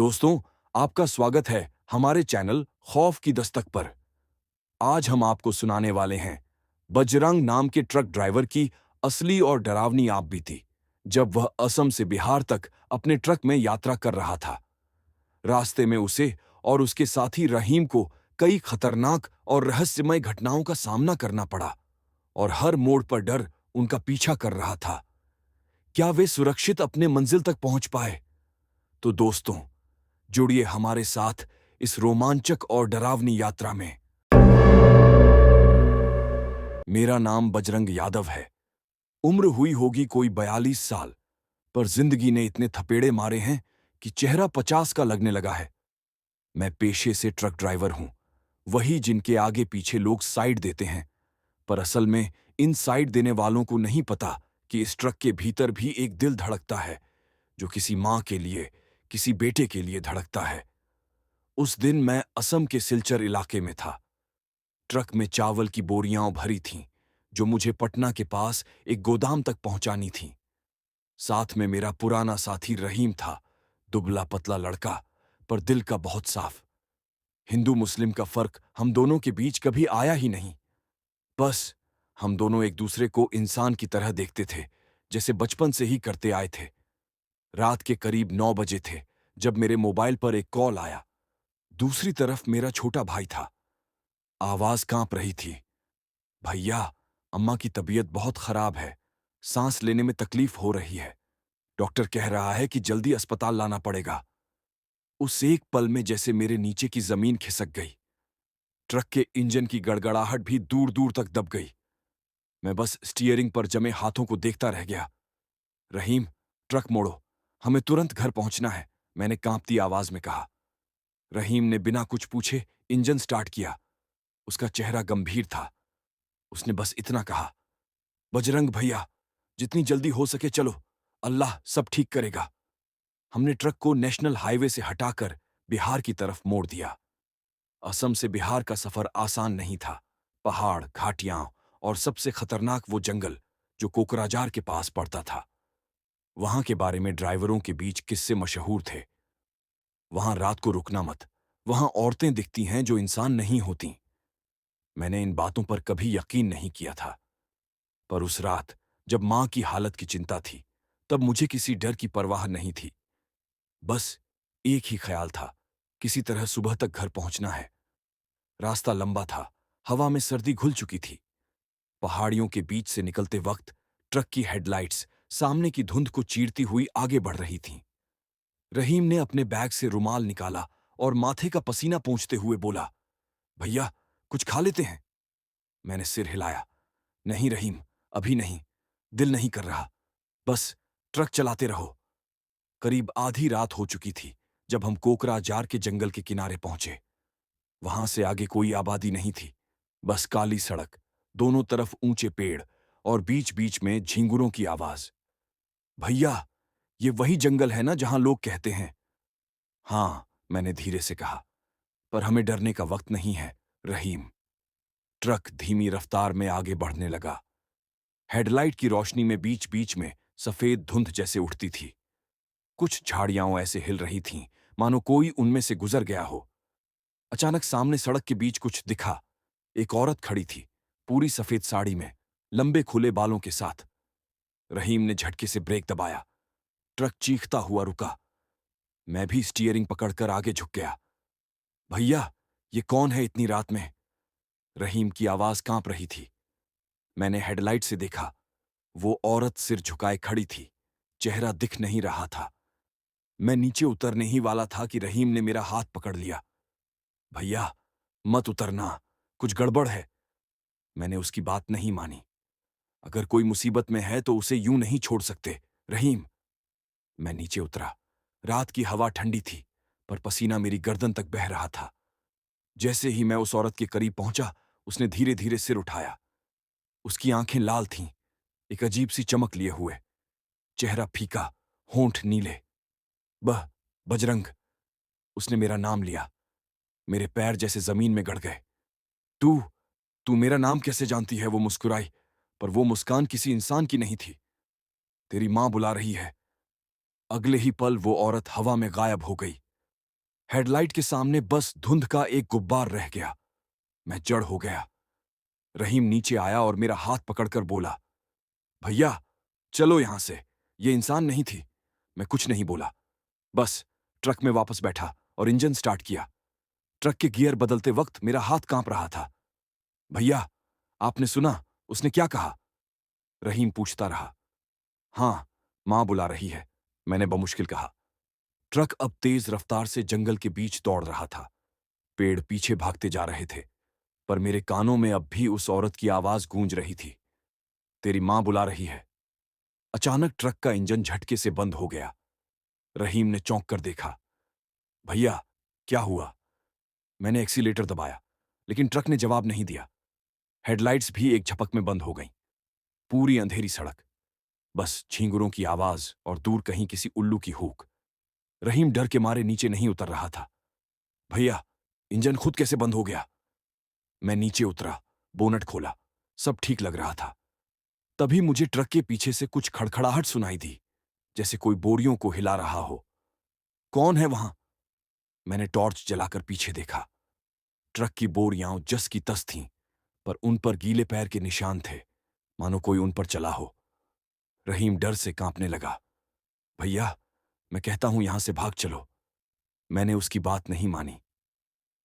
दोस्तों, आपका स्वागत है हमारे चैनल खौफ की दस्तक पर। आज हम आपको सुनाने वाले हैं बजरंग नाम के ट्रक ड्राइवर की असली और डरावनी आप बीती, जब वह असम से बिहार तक अपने ट्रक में यात्रा कर रहा था। रास्ते में उसे और उसके साथी रहीम को कई खतरनाक और रहस्यमय घटनाओं का सामना करना पड़ा और हर मोड़ पर डर उनका पीछा कर रहा था। क्या वे सुरक्षित अपने मंजिल तक पहुंच पाए? तो दोस्तों, जुड़िए हमारे साथ इस रोमांचक और डरावनी यात्रा में। मेरा नाम बजरंग यादव है। उम्र हुई होगी कोई 42 साल, पर जिंदगी ने इतने थपेड़े मारे हैं कि चेहरा 50 का लगने लगा है। मैं पेशे से ट्रक ड्राइवर हूं, वही जिनके आगे पीछे लोग साइड देते हैं, पर असल में इन साइड देने वालों को नहीं पता कि इस ट्रक के भीतर भी एक दिल धड़कता है, जो किसी मां के लिए, किसी बेटे के लिए धड़कता है। उस दिन मैं असम के सिलचर इलाके में था। ट्रक में चावल की बोरियां भरी थीं, जो मुझे पटना के पास एक गोदाम तक पहुंचानी थीं। साथ में मेरा पुराना साथी रहीम था, दुबला पतला लड़का, पर दिल का बहुत साफ। हिंदू मुस्लिम का फर्क हम दोनों के बीच कभी आया ही नहीं। बस हम दोनों एक दूसरे को इंसान की तरह देखते थे, जैसे बचपन से ही करते आए थे। रात के करीब 9 बजे थे जब मेरे मोबाइल पर एक कॉल आया। दूसरी तरफ मेरा छोटा भाई था। आवाज कांप रही थी। भैया, अम्मा की तबीयत बहुत खराब है। सांस लेने में तकलीफ हो रही है। डॉक्टर कह रहा है कि जल्दी अस्पताल लाना पड़ेगा। उस एक पल में जैसे मेरे नीचे की जमीन खिसक गई। ट्रक के इंजन की गड़गड़ाहट भी दूर दूर तक दब गई। मैं बस स्टीयरिंग पर जमे हाथों को देखता रह गया। रहीम, ट्रक मोड़ो, हमें तुरंत घर पहुंचना है, मैंने कांपती आवाज में कहा। रहीम ने बिना कुछ पूछे इंजन स्टार्ट किया। उसका चेहरा गंभीर था। उसने बस इतना कहा, बजरंग भैया, जितनी जल्दी हो सके चलो, अल्लाह सब ठीक करेगा। हमने ट्रक को नेशनल हाईवे से हटाकर बिहार की तरफ मोड़ दिया। असम से बिहार का सफर आसान नहीं था। पहाड़, घाटियां और सबसे खतरनाक वो जंगल जो कोकराझार के पास पड़ता था। वहां के बारे में ड्राइवरों के बीच किस्से मशहूर थे। वहां रात को रुकना मत, वहां औरतें दिखती हैं जो इंसान नहीं होती। मैंने इन बातों पर कभी यकीन नहीं किया था, पर उस रात जब मां की हालत की चिंता थी, तब मुझे किसी डर की परवाह नहीं थी। बस एक ही ख्याल था, किसी तरह सुबह तक घर पहुंचना है। रास्ता लंबा था, हवा में सर्दी घुल चुकी थी। पहाड़ियों के बीच से निकलते वक्त ट्रक की हेडलाइट्स सामने की धुंध को चीरती हुई आगे बढ़ रही थीं। रहीम ने अपने बैग से रुमाल निकाला और माथे का पसीना पोंछते हुए बोला, भैया, कुछ खा लेते हैं? मैंने सिर हिलाया। नहीं रहीम, अभी नहीं, दिल नहीं कर रहा। बस ट्रक चलाते रहो। करीब आधी रात हो चुकी थी जब हम कोकराझार के जंगल के किनारे पहुंचे। वहां से आगे कोई आबादी नहीं थी, बस काली सड़क, दोनों तरफ ऊंचे पेड़ और बीच बीच में झींगुरों की आवाज। भैया, ये वही जंगल है ना जहां लोग कहते हैं? हाँ, मैंने धीरे से कहा, पर हमें डरने का वक्त नहीं है रहीम। ट्रक धीमी रफ्तार में आगे बढ़ने लगा। हेडलाइट की रोशनी में बीच बीच में सफेद धुंध जैसे उठती थी। कुछ झाड़ियां ऐसे हिल रही थीं मानो कोई उनमें से गुजर गया हो। अचानक सामने सड़क के बीच कुछ दिखा। एक औरत खड़ी थी, पूरी सफेद साड़ी में, लंबे खुले बालों के साथ। रहीम ने झटके से ब्रेक दबाया। ट्रक चीखता हुआ रुका। मैं भी स्टीयरिंग पकड़कर आगे झुक गया। भैया, ये कौन है इतनी रात में? रहीम की आवाज कांप रही थी। मैंने हेडलाइट से देखा। वो औरत सिर झुकाए खड़ी थी, चेहरा दिख नहीं रहा था। मैं नीचे उतरने ही वाला था कि रहीम ने मेरा हाथ पकड़ लिया। भैया, मत उतरना, कुछ गड़बड़ है। मैंने उसकी बात नहीं मानी। अगर कोई मुसीबत में है तो उसे यूं नहीं छोड़ सकते रहीम। मैं नीचे उतरा। रात की हवा ठंडी थी, पर पसीना मेरी गर्दन तक बह रहा था। जैसे ही मैं उस औरत के करीब पहुंचा, उसने धीरे धीरे सिर उठाया। उसकी आंखें लाल थीं, एक अजीब सी चमक लिए हुए। चेहरा फीका, होंठ नीले। बह बजरंग। उसने मेरा नाम लिया। मेरे पैर जैसे जमीन में गड़ गए। तू तू मेरा नाम कैसे जानती है? वो मुस्कुराई, पर वो मुस्कान किसी इंसान की नहीं थी। तेरी मां बुला रही है। अगले ही पल वो औरत हवा में गायब हो गई। हेडलाइट के सामने बस धुंध का एक गुब्बार रह गया। मैं जड़ हो गया। रहीम नीचे आया और मेरा हाथ पकड़कर बोला, भैया चलो यहां से, ये इंसान नहीं थी। मैं कुछ नहीं बोला, बस ट्रक में वापस बैठा और इंजन स्टार्ट किया। ट्रक के गियर बदलते वक्त मेरा हाथ कांप रहा था। भैया, आपने सुना उसने क्या कहा? रहीम पूछता रहा। हाँ, मां बुला रही है, मैंने बमुश्किल कहा। ट्रक अब तेज रफ्तार से जंगल के बीच दौड़ रहा था। पेड़ पीछे भागते जा रहे थे, पर मेरे कानों में अब भी उस औरत की आवाज गूंज रही थी, तेरी मां बुला रही है। अचानक ट्रक का इंजन झटके से बंद हो गया। रहीम ने चौंक कर देखा। भैया, क्या हुआ? मैंने एक्सीलेटर दबाया, लेकिन ट्रक ने जवाब नहीं दिया। हेडलाइट्स भी एक झपक में बंद हो गईं। पूरी अंधेरी सड़क, बस झींगुरों की आवाज और दूर कहीं किसी उल्लू की हूक। रहीम डर के मारे नीचे नहीं उतर रहा था। भैया, इंजन खुद कैसे बंद हो गया? मैं नीचे उतरा, बोनट खोला, सब ठीक लग रहा था। तभी मुझे ट्रक के पीछे से कुछ खड़खड़ाहट सुनाई दी, जैसे कोई बोरियों को हिला रहा हो। कौन है वहां? मैंने टॉर्च जलाकर पीछे देखा। ट्रक की बोरियां जस की तस थीं, पर उन पर गीले पैर के निशान थे, मानो कोई उन पर चला हो। रहीम डर से कांपने लगा। भैया, मैं कहता हूं यहां से भाग चलो। मैंने उसकी बात नहीं मानी।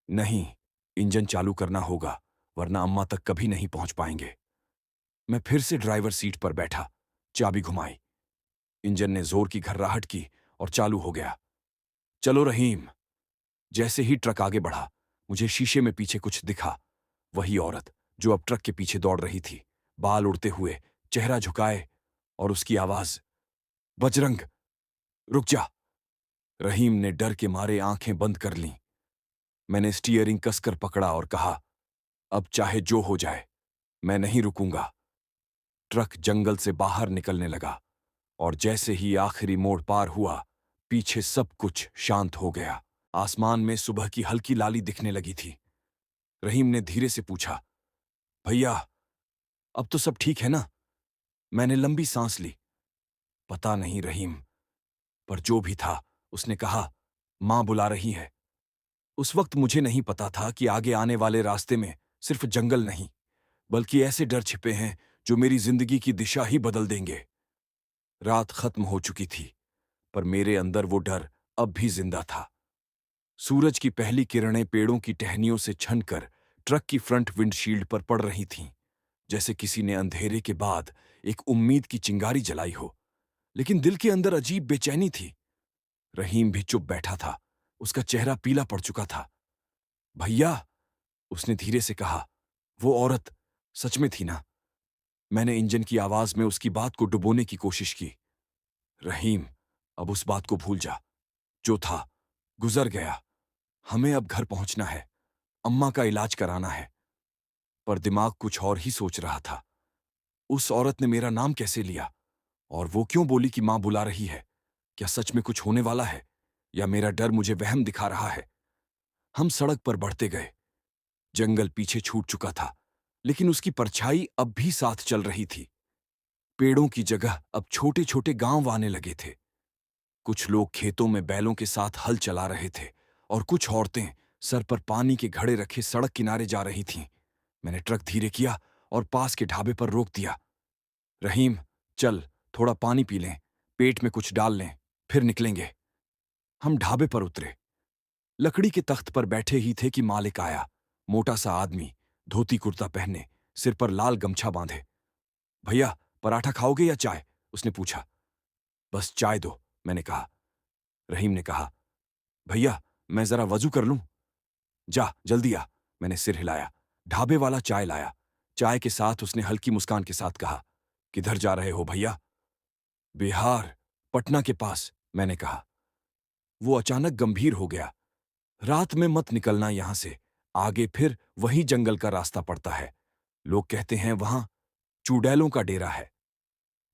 नहीं, इंजन चालू करना होगा, वरना अम्मा तक कभी नहीं पहुंच पाएंगे। मैं फिर से ड्राइवर सीट पर बैठा, चाबी घुमाई। इंजन ने जोर की घर्राहट की और चालू हो गया। चलो रहीम। जैसे ही ट्रक आगे बढ़ा, मुझे शीशे में पीछे कुछ दिखा। वही औरत जो अब ट्रक के पीछे दौड़ रही थी, बाल उड़ते हुए, चेहरा झुकाए, और उसकी आवाज, बजरंग, रुक जा। रहीम ने डर के मारे आंखें बंद कर लीं। मैंने स्टीयरिंग कसकर पकड़ा और कहा, अब चाहे जो हो जाए, मैं नहीं रुकूंगा। ट्रक जंगल से बाहर निकलने लगा, और जैसे ही आखिरी मोड़ पार हुआ, पीछे सब कुछ शांत हो गया। आसमान में सुबह की हल्की लाली दिखने लगी थी। रहीम ने धीरे से पूछा, भैया, अब तो सब ठीक है ना? मैंने लंबी सांस ली। पता नहीं रहीम, पर जो भी था, उसने कहा, मां बुला रही है। उस वक्त मुझे नहीं पता था कि आगे आने वाले रास्ते में सिर्फ जंगल नहीं, बल्कि ऐसे डर छिपे हैं जो मेरी जिंदगी की दिशा ही बदल देंगे। रात खत्म हो चुकी थी, पर मेरे अंदर वो डर अब भी जिंदा था। सूरज की पहली किरणें पेड़ों की टहनियों से छनकर ट्रक की फ्रंट विंडशील्ड पर पड़ रही थीं, जैसे किसी ने अंधेरे के बाद एक उम्मीद की चिंगारी जलाई हो। लेकिन दिल के अंदर अजीब बेचैनी थी। रहीम भी चुप बैठा था, उसका चेहरा पीला पड़ चुका था। भैया, उसने धीरे से कहा, वो औरत सच में थी ना? मैंने इंजन की आवाज में उसकी बात को डुबोने की कोशिश की। रहीम, अब उस बात को भूल जा। जो था गुजर गया। हमें अब घर पहुंचना है, अम्मा का इलाज कराना है। पर दिमाग कुछ और ही सोच रहा था। उस औरत ने मेरा नाम कैसे लिया? और वो क्यों बोली कि मां बुला रही है? क्या सच में कुछ होने वाला है, या मेरा डर मुझे वहम दिखा रहा है? हम सड़क पर बढ़ते गए। जंगल पीछे छूट चुका था, लेकिन उसकी परछाई अब भी साथ चल रही थी। पेड़ों की जगह अब छोटे छोटे गांव आने लगे थे। कुछ लोग खेतों में बैलों के साथ हल चला रहे थे, और कुछ औरतें सर पर पानी के घड़े रखे सड़क किनारे जा रही थीं। मैंने ट्रक धीरे किया और पास के ढाबे पर रोक दिया। रहीम, चल, थोड़ा पानी पी लें, पेट में कुछ डाल लें, फिर निकलेंगे। हम ढाबे पर उतरे। लकड़ी के तख्त पर बैठे ही थे कि मालिक आया। मोटा सा आदमी, धोती कुर्ता पहने, सिर पर लाल गमछा बांधे। भैया, पराठा खाओगे या चाय? उसने पूछा। बस चाय दो, मैंने कहा। रहीम ने कहा, भैया, मैं जरा वजू कर लूं? जा, जल्दी आ। मैंने सिर हिलाया। ढाबे वाला चाय लाया। चाय के साथ उसने हल्की मुस्कान के साथ कहा, किधर जा रहे हो भैया? बिहार, पटना के पास, मैंने कहा। वो अचानक गंभीर हो गया। रात में मत निकलना यहां से, आगे फिर वही जंगल का रास्ता पड़ता है। लोग कहते हैं वहां चुड़ैलों का डेरा है।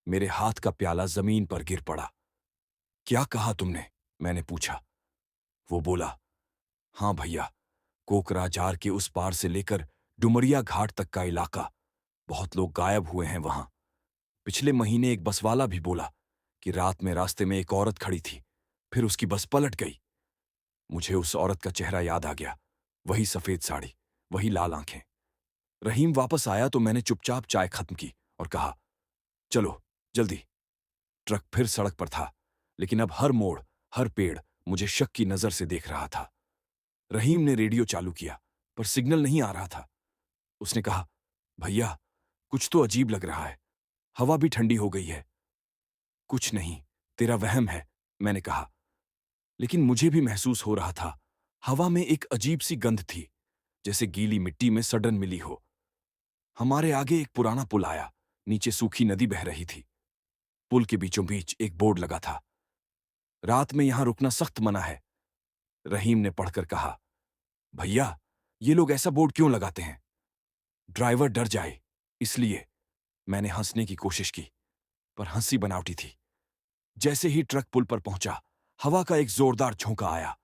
मेरे हाथ का प्याला जमीन पर गिर पड़ा। क्या कहा तुमने? मैंने पूछा। वो बोला, हाँ भैया, कोकराझार के उस पार से लेकर डुमरिया घाट तक का इलाका, बहुत लोग गायब हुए हैं वहां। पिछले महीने एक बसवाला भी बोला कि रात में रास्ते में एक औरत खड़ी थी, फिर उसकी बस पलट गई। मुझे उस औरत का चेहरा याद आ गया। वही सफेद साड़ी, वही लाल आंखें। रहीम वापस आया तो मैंने चुपचाप चाय खत्म की और कहा, चलो जल्दी। ट्रक फिर सड़क पर था, लेकिन अब हर मोड़, हर पेड़ मुझे शक की नजर से देख रहा था। रहीम ने रेडियो चालू किया, पर सिग्नल नहीं आ रहा था। उसने कहा, भैया, कुछ तो अजीब लग रहा है। हवा भी ठंडी हो गई है। कुछ नहीं, तेरा वहम है, मैंने कहा। लेकिन मुझे भी महसूस हो रहा था। हवा में एक अजीब सी गंध थी, जैसे गीली मिट्टी में सड़न मिली हो। हमारे आगे एक पुराना पुल आया। नीचे सूखी नदी बह रही थी। पुल के बीचों बीच एक बोर्ड लगा था, रात में यहां रुकना सख्त मना है। रहीम ने पढ़कर कहा, भैया, ये लोग ऐसा बोर्ड क्यों लगाते हैं? ड्राइवर डर जाए इसलिए। मैंने हंसने की कोशिश की, पर हंसी बनावटी थी। जैसे ही ट्रक पुल पर पहुंचा, हवा का एक जोरदार झोंका आया।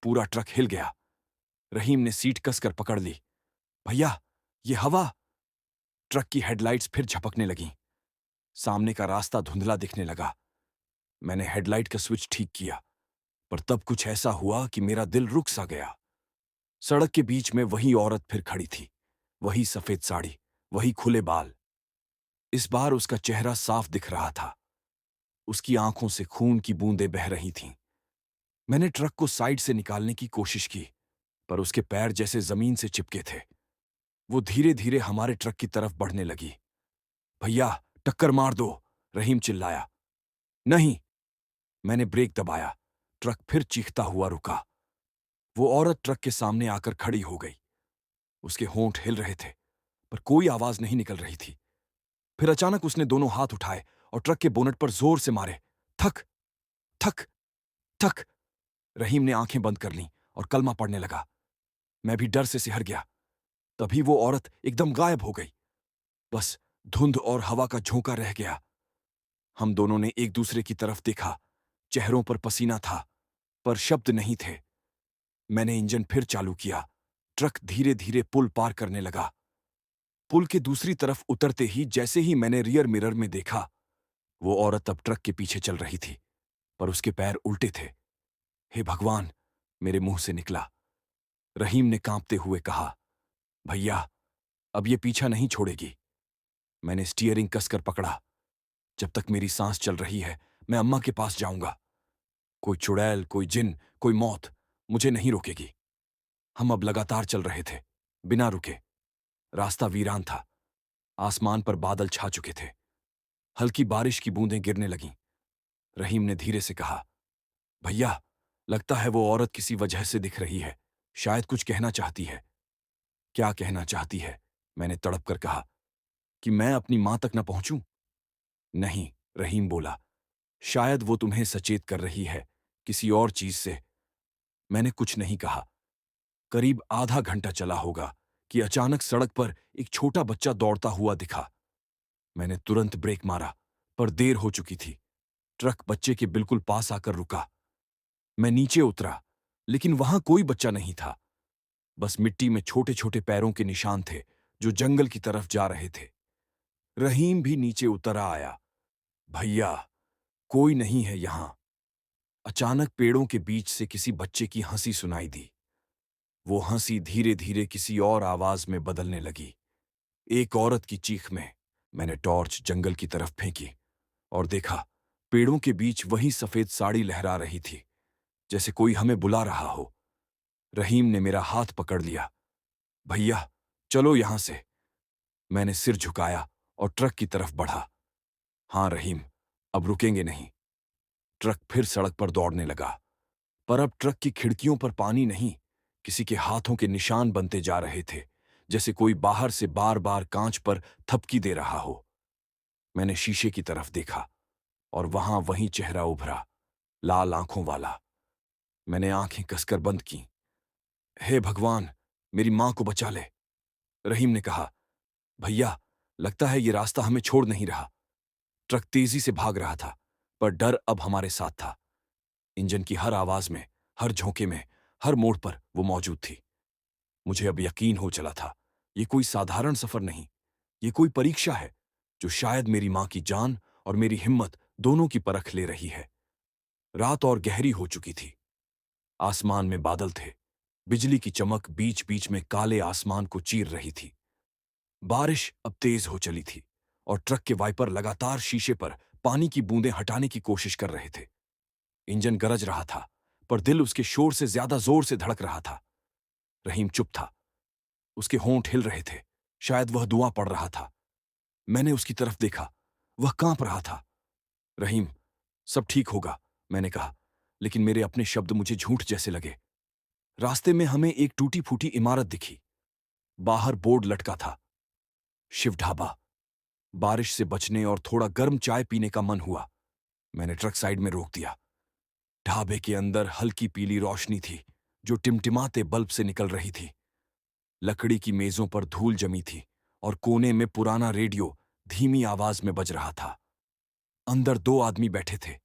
पूरा ट्रक हिल गया। रहीम ने सीट कसकर पकड़ ली। भैया, ये हवा। ट्रक की हेडलाइट्स फिर झपकने लगीं। सामने का रास्ता धुंधला दिखने लगा। मैंने हेडलाइट का स्विच ठीक किया, पर तब कुछ ऐसा हुआ कि मेरा दिल रुक सा गया। सड़क के बीच में वही औरत फिर खड़ी थी। वही सफेद साड़ी, वही खुले बाल। इस बार उसका चेहरा साफ दिख रहा था। उसकी आंखों से खून की बूंदें बह रही थीं। मैंने ट्रक को साइड से निकालने की कोशिश की, पर उसके पैर जैसे जमीन से चिपके थे। वो धीरे धीरे हमारे ट्रक की तरफ बढ़ने लगी। भैया, टक्कर मार दो, रहीम चिल्लाया। नहीं। मैंने ब्रेक दबाया। ट्रक फिर चीखता हुआ रुका। वो औरत ट्रक के सामने आकर खड़ी हो गई। उसके होंठ हिल रहे थे, पर कोई आवाज नहीं निकल रही थी। फिर अचानक उसने दोनों हाथ उठाए और ट्रक के बोनट पर जोर से मारे। थक थक थक। रहीम ने आंखें बंद कर लीं और कलमा पढ़ने लगा। मैं भी डर से सिहर गया। तभी वो औरत एकदम गायब हो गई। बस धुंध और हवा का झोंका रह गया। हम दोनों ने एक दूसरे की तरफ देखा। चेहरों पर पसीना था, पर शब्द नहीं थे। मैंने इंजन फिर चालू किया। ट्रक धीरे धीरे पुल पार करने लगा। पुल के दूसरी तरफ उतरते ही जैसे ही मैंने रियर मिरर में देखा, वो औरत अब ट्रक के पीछे चल रही थी, पर उसके पैर उल्टे थे। हे भगवान, मेरे मुंह से निकला। रहीम ने कांपते हुए कहा, भैया, अब ये पीछा नहीं छोड़ेगी। मैंने स्टीयरिंग कसकर पकड़ा। जब तक मेरी सांस चल रही है, मैं अम्मा के पास जाऊंगा। कोई चुड़ैल, कोई जिन, कोई मौत मुझे नहीं रोकेगी। हम अब लगातार चल रहे थे, बिना रुके। रास्ता वीरान था। आसमान पर बादल छा चुके थे। हल्की बारिश की बूंदें गिरने लगीं। रहीम ने धीरे से कहा, भैया, लगता है वो औरत किसी वजह से दिख रही है। शायद कुछ कहना चाहती है। क्या कहना चाहती है? मैंने तड़प कर कहा, कि मैं अपनी मां तक न पहुंचूं? नहीं, रहीम बोला, शायद वो तुम्हें सचेत कर रही है, किसी और चीज से। मैंने कुछ नहीं कहा। करीब आधा घंटा चला होगा कि अचानक सड़क पर एक छोटा बच्चा दौड़ता हुआ दिखा। मैंने तुरंत ब्रेक मारा, पर देर हो चुकी थी। ट्रक बच्चे के बिल्कुल पास आकर रुका। मैं नीचे उतरा, लेकिन वहां कोई बच्चा नहीं था। बस मिट्टी में छोटे छोटे पैरों के निशान थे, जो जंगल की तरफ जा रहे थे। रहीम भी नीचे उतर आया। भैया, कोई नहीं है यहां। अचानक पेड़ों के बीच से किसी बच्चे की हंसी सुनाई दी। वो हंसी धीरे धीरे किसी और आवाज में बदलने लगी, एक औरत की चीख में। मैंने टॉर्च जंगल की तरफ फेंकी और देखा, पेड़ों के बीच वही सफेद साड़ी लहरा रही थी, जैसे कोई हमें बुला रहा हो। रहीम ने मेरा हाथ पकड़ लिया। भैया, चलो यहां से। मैंने सिर झुकाया और ट्रक की तरफ बढ़ा। हाँ रहीम, अब रुकेंगे नहीं। ट्रक फिर सड़क पर दौड़ने लगा, पर अब ट्रक की खिड़कियों पर पानी नहीं, किसी के हाथों के निशान बनते जा रहे थे, जैसे कोई बाहर से बार बार कांच पर थपकी दे रहा हो। मैंने शीशे की तरफ देखा और वहां वही चेहरा उभरा, लाल आंखों वाला। मैंने आंखें कसकर बंद की। हे भगवान, मेरी मां को बचा ले, रहीम ने कहा। भैया, लगता है ये रास्ता हमें छोड़ नहीं रहा। ट्रक तेजी से भाग रहा था, पर डर अब हमारे साथ था। इंजन की हर आवाज में, हर झोंके में, हर मोड़ पर वो मौजूद थी। मुझे अब यकीन हो चला था, ये कोई साधारण सफर नहीं, ये कोई परीक्षा है, जो शायद मेरी मां की जान और मेरी हिम्मत दोनों की परख ले रही है। रात और गहरी हो चुकी थी। आसमान में बादल थे। बिजली की चमक बीच बीच में काले आसमान को चीर रही थी। बारिश अब तेज हो चली थी और ट्रक के वाइपर लगातार शीशे पर पानी की बूंदें हटाने की कोशिश कर रहे थे। इंजन गरज रहा था, पर दिल उसके शोर से ज्यादा जोर से धड़क रहा था। रहीम चुप था। उसके होंठ हिल रहे थे, शायद वह दुआ पढ़ रहा था। मैंने उसकी तरफ देखा, वह कांप रहा था। रहीम, सब ठीक होगा, मैंने कहा, लेकिन मेरे अपने शब्द मुझे झूठ जैसे लगे। रास्ते में हमें एक टूटी फूटी इमारत दिखी। बाहर बोर्ड लटका था, शिव ढाबा। बारिश से बचने और थोड़ा गर्म चाय पीने का मन हुआ। मैंने ट्रक साइड में रोक दिया। ढाबे के अंदर हल्की पीली रोशनी थी जो टिमटिमाते बल्ब से निकल रही थी। लकड़ी की मेजों पर धूल जमी थी और कोने में पुराना रेडियो धीमी आवाज में बज रहा था। अंदर दो आदमी बैठे थे,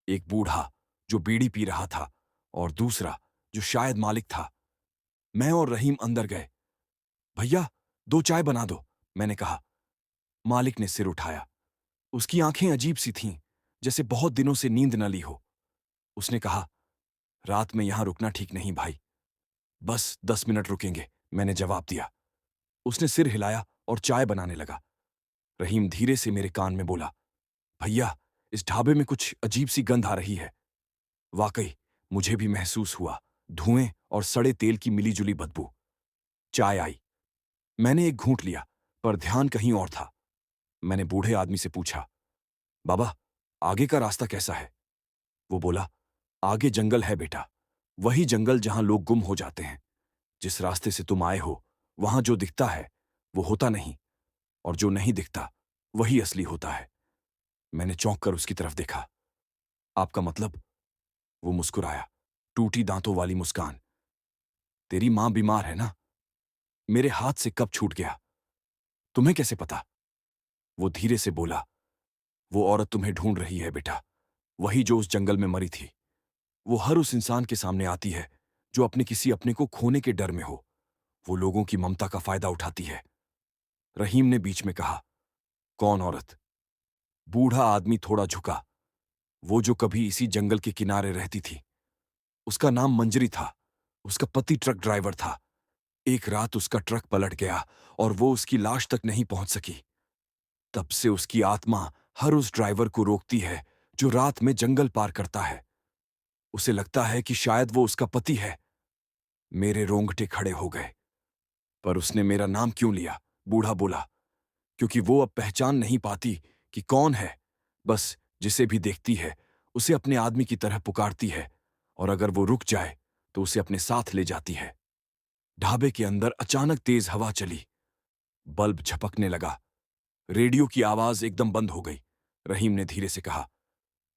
एक बूढ़ा जो बीड़ी पी रहा था और दूसरा जो शायद मालिक था। मैं और रहीम अंदर गए। भैया, दो चाय बना दो, मैंने कहा। मालिक ने सिर उठाया। उसकी आंखें अजीब सी थीं, जैसे बहुत दिनों से नींद न ली हो। उसने कहा, रात में यहां रुकना ठीक नहीं भाई। बस 10 मिनट रुकेंगे, मैंने जवाब दिया। उसने सिर हिलाया और चाय बनाने लगा। रहीम धीरे से मेरे कान में बोला, भैया, इस ढाबे में कुछ अजीब सी गंध आ रही है। वाकई, मुझे भी महसूस हुआ, धुएं और सड़े तेल की मिलीजुली बदबू। चाय आई। मैंने एक घूंट लिया, पर ध्यान कहीं और था। मैंने बूढ़े आदमी से पूछा, बाबा, आगे का रास्ता कैसा है? वो बोला, आगे जंगल है बेटा, वही जंगल जहां लोग गुम हो जाते हैं। जिस रास्ते से तुम आए हो, वहां जो दिखता है वो होता नहीं, और जो नहीं दिखता वही असली होता है। मैंने चौंक कर उसकी तरफ देखा। आपका मतलब? वो मुस्कुराया, टूटी दांतों वाली मुस्कान। तेरी मां बीमार है ना? मेरे हाथ से कप छूट गया। तुम्हें कैसे पता? वो धीरे से बोला, वो औरत तुम्हें ढूंढ रही है बेटा, वही जो उस जंगल में मरी थी। वो हर उस इंसान के सामने आती है जो अपने किसी अपने को खोने के डर में हो। वो लोगों की ममता का फायदा उठाती है। रहीम ने बीच में कहा, कौन औरत? बूढ़ा आदमी थोड़ा झुका। वो जो कभी इसी जंगल के किनारे रहती थी। उसका नाम मंजरी था। उसका पति ट्रक ड्राइवर था। एक रात उसका ट्रक पलट गया और वो उसकी लाश तक नहीं पहुंच सकी। तब से उसकी आत्मा हर उस ड्राइवर को रोकती है जो रात में जंगल पार करता है। उसे लगता है कि शायद वो उसका पति है। मेरे रोंगटे खड़े हो गए। पर उसने मेरा नाम क्यों लिया? बूढ़ा बोला, क्योंकि वो अब पहचान नहीं पाती कि कौन है। बस जिसे भी देखती है उसे अपने आदमी की तरह पुकारती है, और अगर वो रुक जाए तो उसे अपने साथ ले जाती है। ढाबे के अंदर अचानक तेज हवा चली। बल्ब झपकने लगा। रेडियो की आवाज एकदम बंद हो गई। रहीम ने धीरे से कहा,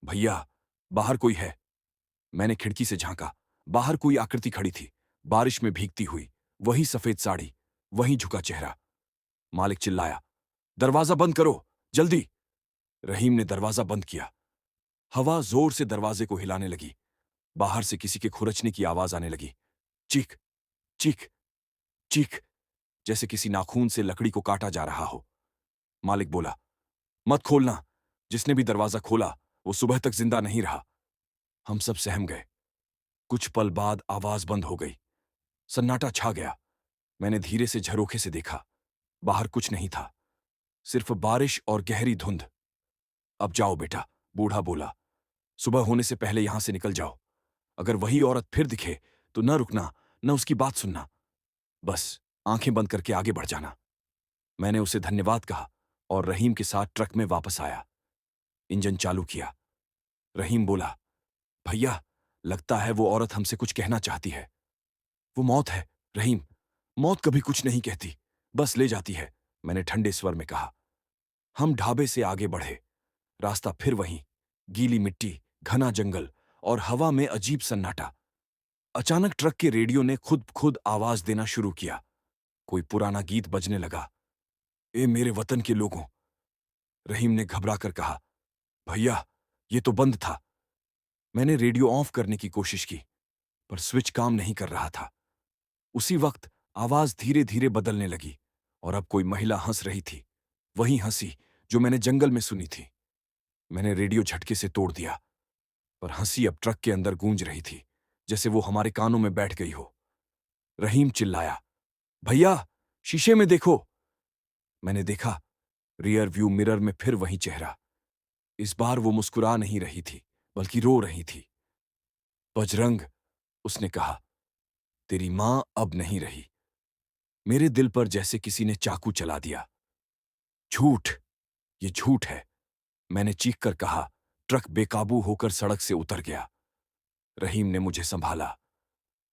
भैया, बाहर कोई है? मैंने खिड़की से झांका। बाहर कोई आकृति खड़ी थी, बारिश में भीगती हुई। वही सफेद साड़ी, वही झुका चेहरा। मालिक चिल्लाया, दरवाजा बंद करो, जल्दी। रहीम ने दरवाजा बंद किया। हवा जोर से दरवाजे को हिलाने लगी। बाहर से किसी के खुरचने की आवाज आने लगी। चीख, चीख, चीख, जैसे किसी नाखून से लकड़ी को काटा जा रहा हो। मालिक बोला, मत खोलना। जिसने भी दरवाजा खोला वो सुबह तक जिंदा नहीं रहा। हम सब सहम गए। कुछ पल बाद आवाज बंद हो गई। सन्नाटा छा गया। मैंने धीरे से झरोखे से देखा। बाहर कुछ नहीं था, सिर्फ बारिश और गहरी धुंध। अब जाओ बेटा, बूढ़ा बोला। सुबह होने से पहले यहां से निकल जाओ। अगर वही औरत फिर दिखे तो न रुकना, न उसकी बात सुनना। बस आंखें बंद करके आगे बढ़ जाना। मैंने उसे धन्यवाद कहा और रहीम के साथ ट्रक में वापस आया। इंजन चालू किया। रहीम बोला, भैया, लगता है वो औरत हमसे कुछ कहना चाहती है। वो मौत है रहीम। मौत कभी कुछ नहीं कहती, बस ले जाती है, मैंने ठंडे स्वर में कहा। हम ढाबे से आगे बढ़े। रास्ता फिर वहीं, गीली मिट्टी, घना जंगल और हवा में अजीब सन्नाटा। अचानक ट्रक के रेडियो ने खुद खुद आवाज देना शुरू किया। कोई पुराना गीत बजने लगा। ए मेरे वतन के लोगों। रहीम ने घबरा कर कहा, भैया, ये तो बंद था। मैंने रेडियो ऑफ करने की कोशिश की, पर स्विच काम नहीं कर रहा था। उसी वक्त आवाज धीरे धीरे बदलने लगी और अब कोई महिला हंस रही थी, वही हंसी जो मैंने जंगल में सुनी थी। मैंने रेडियो झटके से तोड़ दिया, पर हंसी अब ट्रक के अंदर गूंज रही थी। जैसे वो हमारे कानों में बैठ गई हो। रहीम चिल्लाया, भैया, शीशे में देखो। मैंने देखा, रियर व्यू मिरर में फिर वही चेहरा। इस बार वो मुस्कुरा नहीं रही थी, बल्कि रो रही थी। बजरंग, उसने कहा, तेरी मां अब नहीं रही। मेरे दिल पर जैसे किसी ने चाकू चला दिया। झूठ, ये झूठ है, मैंने चीख कर कहा। ट्रक बेकाबू होकर सड़क से उतर गया। रहीम ने मुझे संभाला।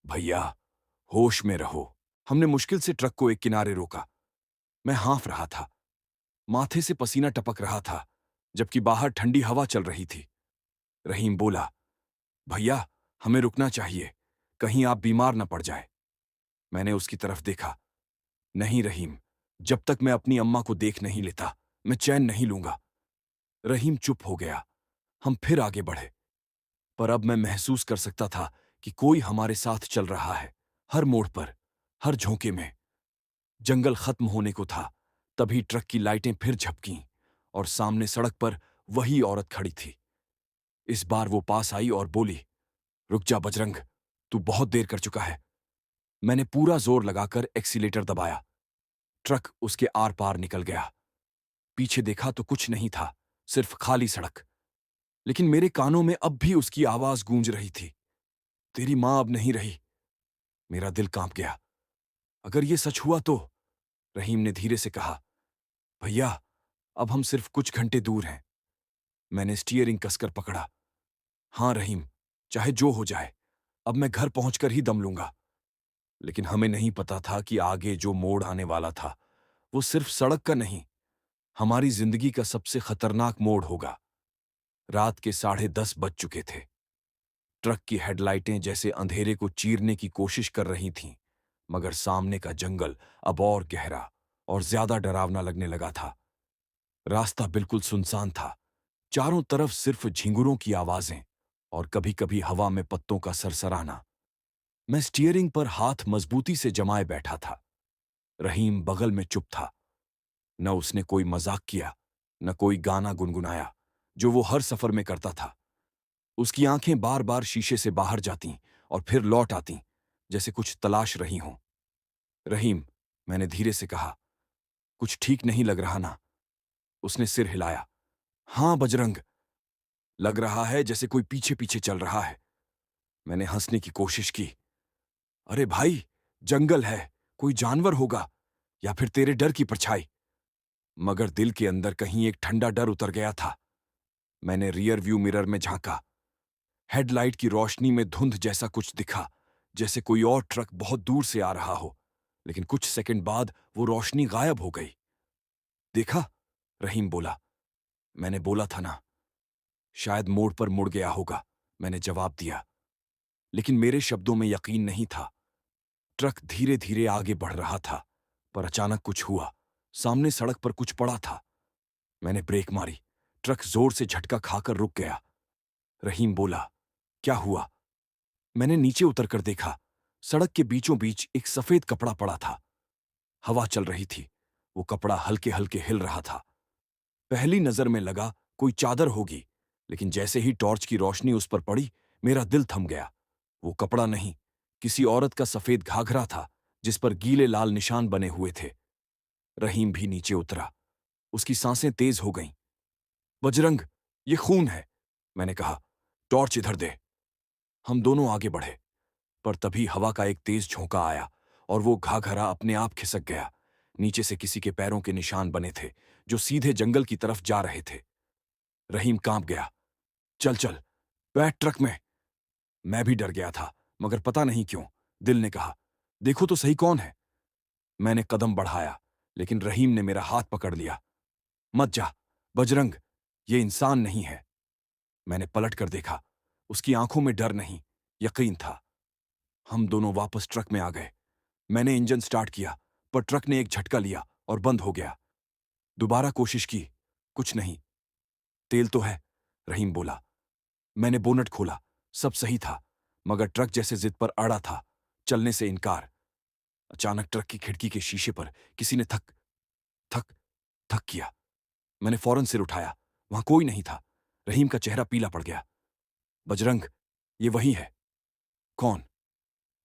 भैया, होश में रहो। हमने मुश्किल से ट्रक को एक किनारे रोका। मैं हाँफ रहा था, माथे से पसीना टपक रहा था, जबकि बाहर ठंडी हवा चल रही थी। रहीम बोला, भैया, हमें रुकना चाहिए, कहीं आप बीमार न पड़ जाए। मैंने उसकी तरफ देखा। नहीं रहीम, जब तक मैं अपनी अम्मा को देख नहीं लेता, मैं चैन नहीं लूंगा। रहीम चुप हो गया। हम फिर आगे बढ़े, पर अब मैं महसूस कर सकता था कि कोई हमारे साथ चल रहा है। हर मोड़ पर, हर झोंके में। जंगल खत्म होने को था, तभी ट्रक की लाइटें फिर झपकीं और सामने सड़क पर वही औरत खड़ी थी। इस बार वो पास आई और बोली, रुक जा बजरंग, तू बहुत देर कर चुका है। मैंने पूरा जोर लगाकर एक्सीलेटर दबाया। ट्रक उसके आर पार निकल गया। पीछे देखा तो कुछ नहीं था, सिर्फ खाली सड़क। लेकिन मेरे कानों में अब भी उसकी आवाज गूंज रही थी, तेरी मां अब नहीं रही। मेरा दिल कांप गया। अगर ये सच हुआ तो? रहीम ने धीरे से कहा, भैया, अब हम सिर्फ कुछ घंटे दूर हैं। मैंने स्टीयरिंग कसकर पकड़ा। हां रहीम, चाहे जो हो जाए, अब मैं घर पहुंचकर ही दम लूंगा। लेकिन हमें नहीं पता था कि आगे जो मोड़ आने वाला था, वो सिर्फ सड़क का नहीं, हमारी जिंदगी का सबसे खतरनाक मोड़ होगा। रात के 10:30 बज चुके थे। ट्रक की हेडलाइटें जैसे अंधेरे को चीरने की कोशिश कर रही थीं, मगर सामने का जंगल अब और गहरा और ज्यादा डरावना लगने लगा था। रास्ता बिल्कुल सुनसान था, चारों तरफ सिर्फ झिंगुरों की आवाजें और कभी-कभी हवा में पत्तों का सरसराना। मैं स्टीयरिंग पर हाथ मजबूती से जमाए बैठा था। रहीम बगल में चुप था। न उसने कोई मजाक किया, न कोई गाना गुनगुनाया, जो वो हर सफर में करता था। उसकी आंखें बार बार शीशे से बाहर जातीं और फिर लौट आतीं, जैसे कुछ तलाश रही हों। रहीम, मैंने धीरे से कहा, कुछ ठीक नहीं लग रहा ना? उसने सिर हिलाया। हां बजरंग, लग रहा है जैसे कोई पीछे पीछे चल रहा है। मैंने हंसने की कोशिश की। अरे भाई, जंगल है, कोई जानवर होगा या फिर तेरे डर की परछाई। मगर दिल के अंदर कहीं एक ठंडा डर उतर गया था। मैंने रियर व्यू मिरर में झांका। हेडलाइट की रोशनी में धुंध जैसा कुछ दिखा, जैसे कोई और ट्रक बहुत दूर से आ रहा हो। लेकिन कुछ सेकंड बाद वो रोशनी गायब हो गई। देखा? रहीम बोला। मैंने बोला था ना, शायद मोड़ पर मुड़ गया होगा, मैंने जवाब दिया। लेकिन मेरे शब्दों में यकीन नहीं था। ट्रक धीरे धीरे आगे बढ़ रहा था, पर अचानक कुछ हुआ। सामने सड़क पर कुछ पड़ा था। मैंने ब्रेक मारी। ट्रक जोर से झटका खाकर रुक गया। रहीम बोला, क्या हुआ? मैंने नीचे उतरकर देखा। सड़क के बीचों बीच एक सफेद कपड़ा पड़ा था। हवा चल रही थी। वो कपड़ा हल्के हल्के हिल रहा था। पहली नजर में लगा कोई चादर होगी, लेकिन जैसे ही टॉर्च की रोशनी उस पर पड़ी, मेरा दिल थम गया। वो कपड़ा नहीं, किसी औरत का सफेद घाघरा था, जिस पर गीले लाल निशान बने हुए थे। रहीम भी नीचे उतरा। उसकी सांसें तेज हो गईं। बजरंग, ये खून है, मैंने कहा। टॉर्च इधर दे। हम दोनों आगे बढ़े, पर तभी हवा का एक तेज झोंका आया और वो घाघरा अपने आप खिसक गया। नीचे से किसी के पैरों के निशान बने थे, जो सीधे जंगल की तरफ जा रहे थे। रहीम कांप गया। चल चल, बैठ ट्रक में। मैं भी डर गया था, मगर पता नहीं क्यों दिल ने कहा, देखो तो सही कौन है। मैंने कदम बढ़ाया, लेकिन रहीम ने मेरा हाथ पकड़ लिया। मत जा बजरंग, ये इंसान नहीं है। मैंने पलट कर देखा। उसकी आंखों में डर नहीं, यकीन था। हम दोनों वापस ट्रक में आ गए। मैंने इंजन स्टार्ट किया, पर ट्रक ने एक झटका लिया और बंद हो गया। दोबारा कोशिश की, कुछ नहीं। तेल तो है, रहीम बोला। मैंने बोनट खोला, सब सही था, मगर ट्रक जैसे जिद पर अड़ा था, चलने से इनकार। अचानक ट्रक की खिड़की के शीशे पर किसी ने थक थक थक किया। मैंने फौरन सिर उठाया। वहां कोई नहीं था। रहीम का चेहरा पीला पड़ गया। बजरंग, ये वही है। कौन?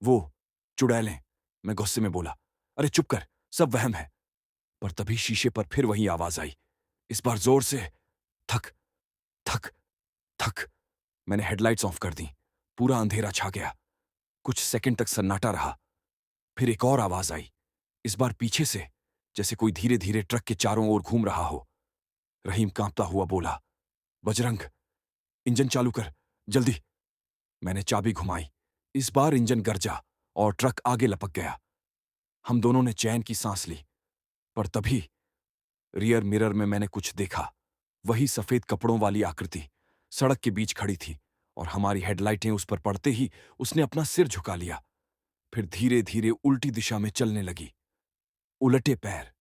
वो चुड़ैलें, मैं गुस्से में बोला। अरे चुप कर, सब वहम है। पर तभी शीशे पर फिर वही आवाज आई, इस बार जोर से। थक, थक, थक। मैंने हेडलाइट्स ऑफ कर दी। पूरा अंधेरा छा गया। कुछ सेकंड तक सन्नाटा रहा। फिर एक और आवाज आई, इस बार पीछे से, जैसे कोई धीरे धीरे ट्रक के चारों ओर घूम रहा हो। रहीम कांपता हुआ बोला, बजरंग, इंजन चालू कर, जल्दी। मैंने चाबी घुमाई। इस बार इंजन गरजा और ट्रक आगे लपक गया। हम दोनों ने चैन की सांस ली। पर तभी रियर मिरर में मैंने कुछ देखा। वही सफेद कपड़ों वाली आकृति सड़क के बीच खड़ी थी और हमारी हेडलाइटें उस पर पड़ते ही उसने अपना सिर झुका लिया। फिर धीरे धीरे उल्टी दिशा में चलने लगी। उलटे पैर।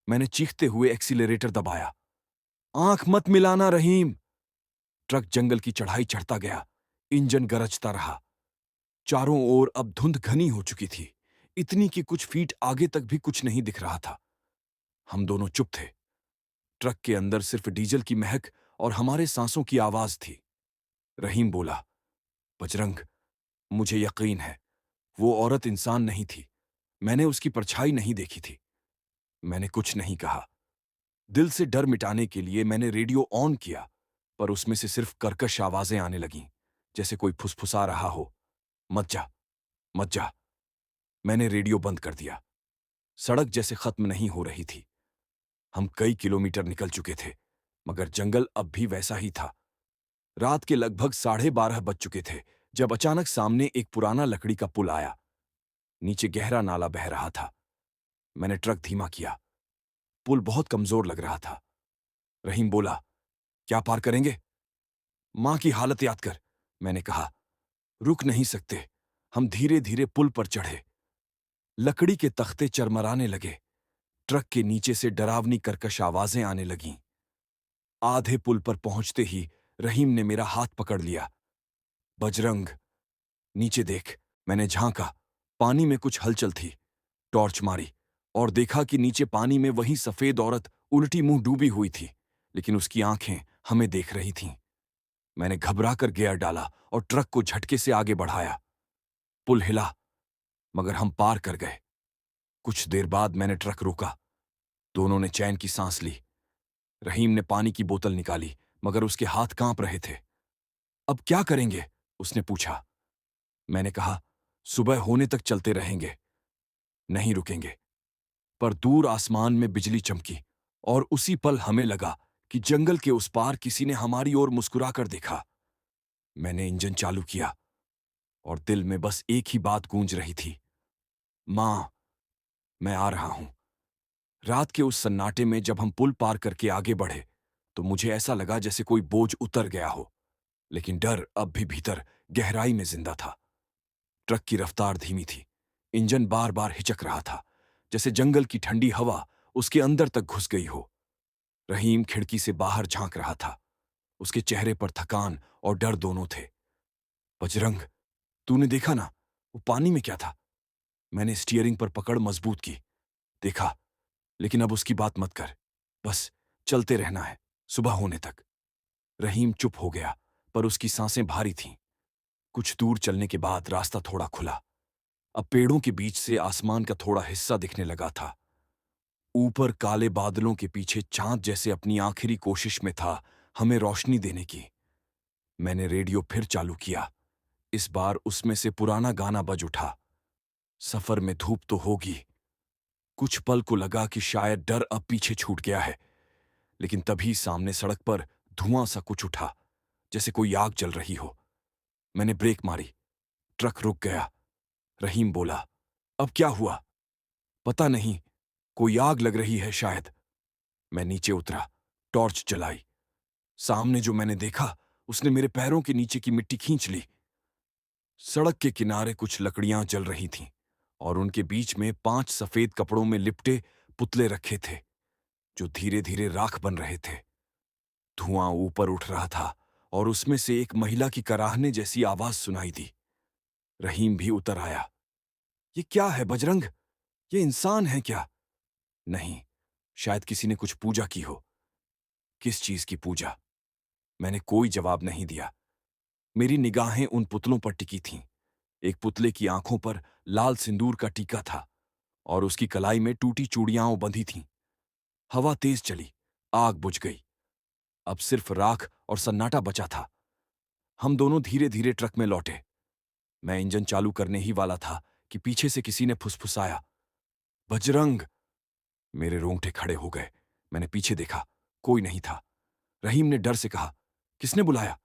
मैंने चीखते हुए एक्सीलरेटर दबाया। आंख मत मिलाना रहीम। ट्रक जंगल की चढ़ाई चढ़ता गया। इंजन गरजता रहा। चारों ओर अब धुंध घनी हो चुकी थी, इतनी कि कुछ फीट आगे तक भी कुछ नहीं दिख रहा था। हम दोनों चुप थे। ट्रक के अंदर सिर्फ डीजल की महक और हमारे सांसों की आवाज थी। रहीम बोला, बजरंग, मुझे यकीन है वो औरत इंसान नहीं थी। मैंने उसकी परछाई नहीं देखी थी। मैंने कुछ नहीं कहा। दिल से डर मिटाने के लिए मैंने रेडियो ऑन किया, पर उसमें से सिर्फ कर्कश आवाजें आने लगीं, जैसे कोई फुसफुसा रहा हो। मत जा, मत जा। मैंने रेडियो बंद कर दिया। सड़क जैसे खत्म नहीं हो रही थी। हम कई किलोमीटर निकल चुके थे, मगर जंगल अब भी वैसा ही था। रात के लगभग 12:30 बज चुके थे जब अचानक सामने एक पुराना लकड़ी का पुल आया। नीचे गहरा नाला बह रहा था। मैंने ट्रक धीमा किया। पुल बहुत कमजोर लग रहा था। रहीम बोला, क्या पार करेंगे? मां की हालत याद कर, मैंने कहा। रुक नहीं सकते। हम धीरे धीरे पुल पर चढ़े। लकड़ी के तख्ते चरमराने लगे। ट्रक के नीचे से डरावनी कर्कश आवाजें आने लगीं। आधे पुल पर पहुंचते ही रहीम ने मेरा हाथ पकड़ लिया। बजरंग, नीचे देख। मैंने झांका। पानी में कुछ हलचल थी। टॉर्च मारी और देखा कि नीचे पानी में वही सफेद औरत उल्टी मुंह डूबी हुई थी, लेकिन उसकी आंखें हमें देख रही थीं। मैंने घबराकर गियर डाला और ट्रक को झटके से आगे बढ़ाया। पुल हिला, मगर हम पार कर गए। कुछ देर बाद मैंने ट्रक रोका। दोनों ने चैन की सांस ली। रहीम ने पानी की बोतल निकाली, मगर उसके हाथ कांप रहे थे। अब क्या करेंगे? उसने पूछा। मैंने कहा, सुबह होने तक चलते रहेंगे, नहीं रुकेंगे। पर दूर आसमान में बिजली चमकी और उसी पल हमें लगा कि जंगल के उस पार किसी ने हमारी ओर मुस्कुराकर देखा। मैंने इंजन चालू किया और दिल में बस एक ही बात गूंज रही थी, मां, मैं आ रहा हूं। रात के उस सन्नाटे में जब हम पुल पार करके आगे बढ़े तो मुझे ऐसा लगा जैसे कोई बोझ उतर गया हो, लेकिन डर अब भी भीतर गहराई में जिंदा था। ट्रक की रफ्तार धीमी थी। इंजन बार बार हिचक रहा था, जैसे जंगल की ठंडी हवा उसके अंदर तक घुस गई हो। रहीम खिड़की से बाहर झांक रहा था। उसके चेहरे पर थकान और डर दोनों थे। बजरंग, तूने देखा ना, वो पानी में क्या था? मैंने स्टीयरिंग पर पकड़ मजबूत की। देखा, लेकिन अब उसकी बात मत कर। बस चलते रहना है, सुबह होने तक। रहीम चुप हो गया, पर उसकी सांसें भारी थीं। कुछ दूर चलने के बाद रास्ता थोड़ा खुला। अब पेड़ों के बीच से आसमान का थोड़ा हिस्सा दिखने लगा था। ऊपर काले बादलों के पीछे चांद जैसे अपनी आखिरी कोशिश में था हमें रोशनी देने की। मैंने रेडियो फिर चालू किया। इस बार उसमें से पुराना गाना बज उठा, सफर में धूप तो होगी। कुछ पल को लगा कि शायद डर अब पीछे छूट गया है, लेकिन तभी सामने सड़क पर धुआं सा कुछ उठा, जैसे कोई आग जल रही हो। मैंने ब्रेक मारी। ट्रक रुक गया। रहीम बोला, अब क्या हुआ? पता नहीं, कोई आग लग रही है शायद। मैं नीचे उतरा, टॉर्च जलाई। सामने जो मैंने देखा उसने मेरे पैरों के नीचे की मिट्टी खींच ली। सड़क के किनारे कुछ लकड़ियां जल रही थीं और उनके बीच में 5 सफेद कपड़ों में लिपटे पुतले रखे थे, जो धीरे धीरे राख बन रहे थे। धुआं ऊपर उठ रहा था और उसमें से एक महिला की कराहने जैसी आवाज सुनाई दी। रहीम भी उतर आया। ये क्या है बजरंग? ये इंसान है क्या? नहीं, शायद किसी ने कुछ पूजा की हो। किस चीज की पूजा? मैंने कोई जवाब नहीं दिया। मेरी निगाहें उन पुतलों पर टिकी थीं। एक पुतले की आंखों पर लाल सिंदूर का टीका था और उसकी कलाई में टूटी चूड़ियां बंधी थीं। हवा तेज चली, आग बुझ गई। अब सिर्फ राख और सन्नाटा बचा था। हम दोनों धीरे धीरे ट्रक में लौटे। मैं इंजन चालू करने ही वाला था कि पीछे से किसी ने फुसफुसाया, बजरंग। मेरे रोंगटे खड़े हो गए। मैंने पीछे देखा, कोई नहीं था। रहीम ने डर से कहा, किसने बुलाया?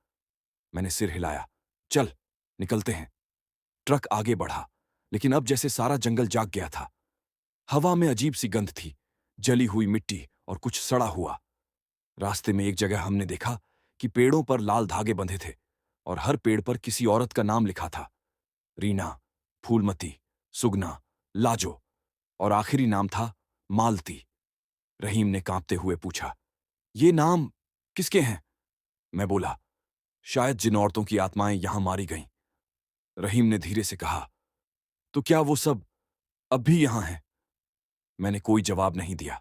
मैंने सिर हिलाया। चल, निकलते हैं। ट्रक आगे बढ़ा, लेकिन अब जैसे सारा जंगल जाग गया था। हवा में अजीब सी गंध थी, जली हुई मिट्टी और कुछ सड़ा हुआ। रास्ते में एक जगह हमने देखा कि पेड़ों पर लाल धागे बंधे थे और हर पेड़ पर किसी औरत का नाम लिखा था। रीना, फूलमती, सुगना, लाजो और आखिरी नाम था मालती। रहीम ने कांपते हुए पूछा, ये नाम किसके हैं? मैं बोला, शायद जिन औरतों की आत्माएं यहां मारी गईं। रहीम ने धीरे से कहा, तो क्या वो सब अब भी यहां हैं? मैंने कोई जवाब नहीं दिया।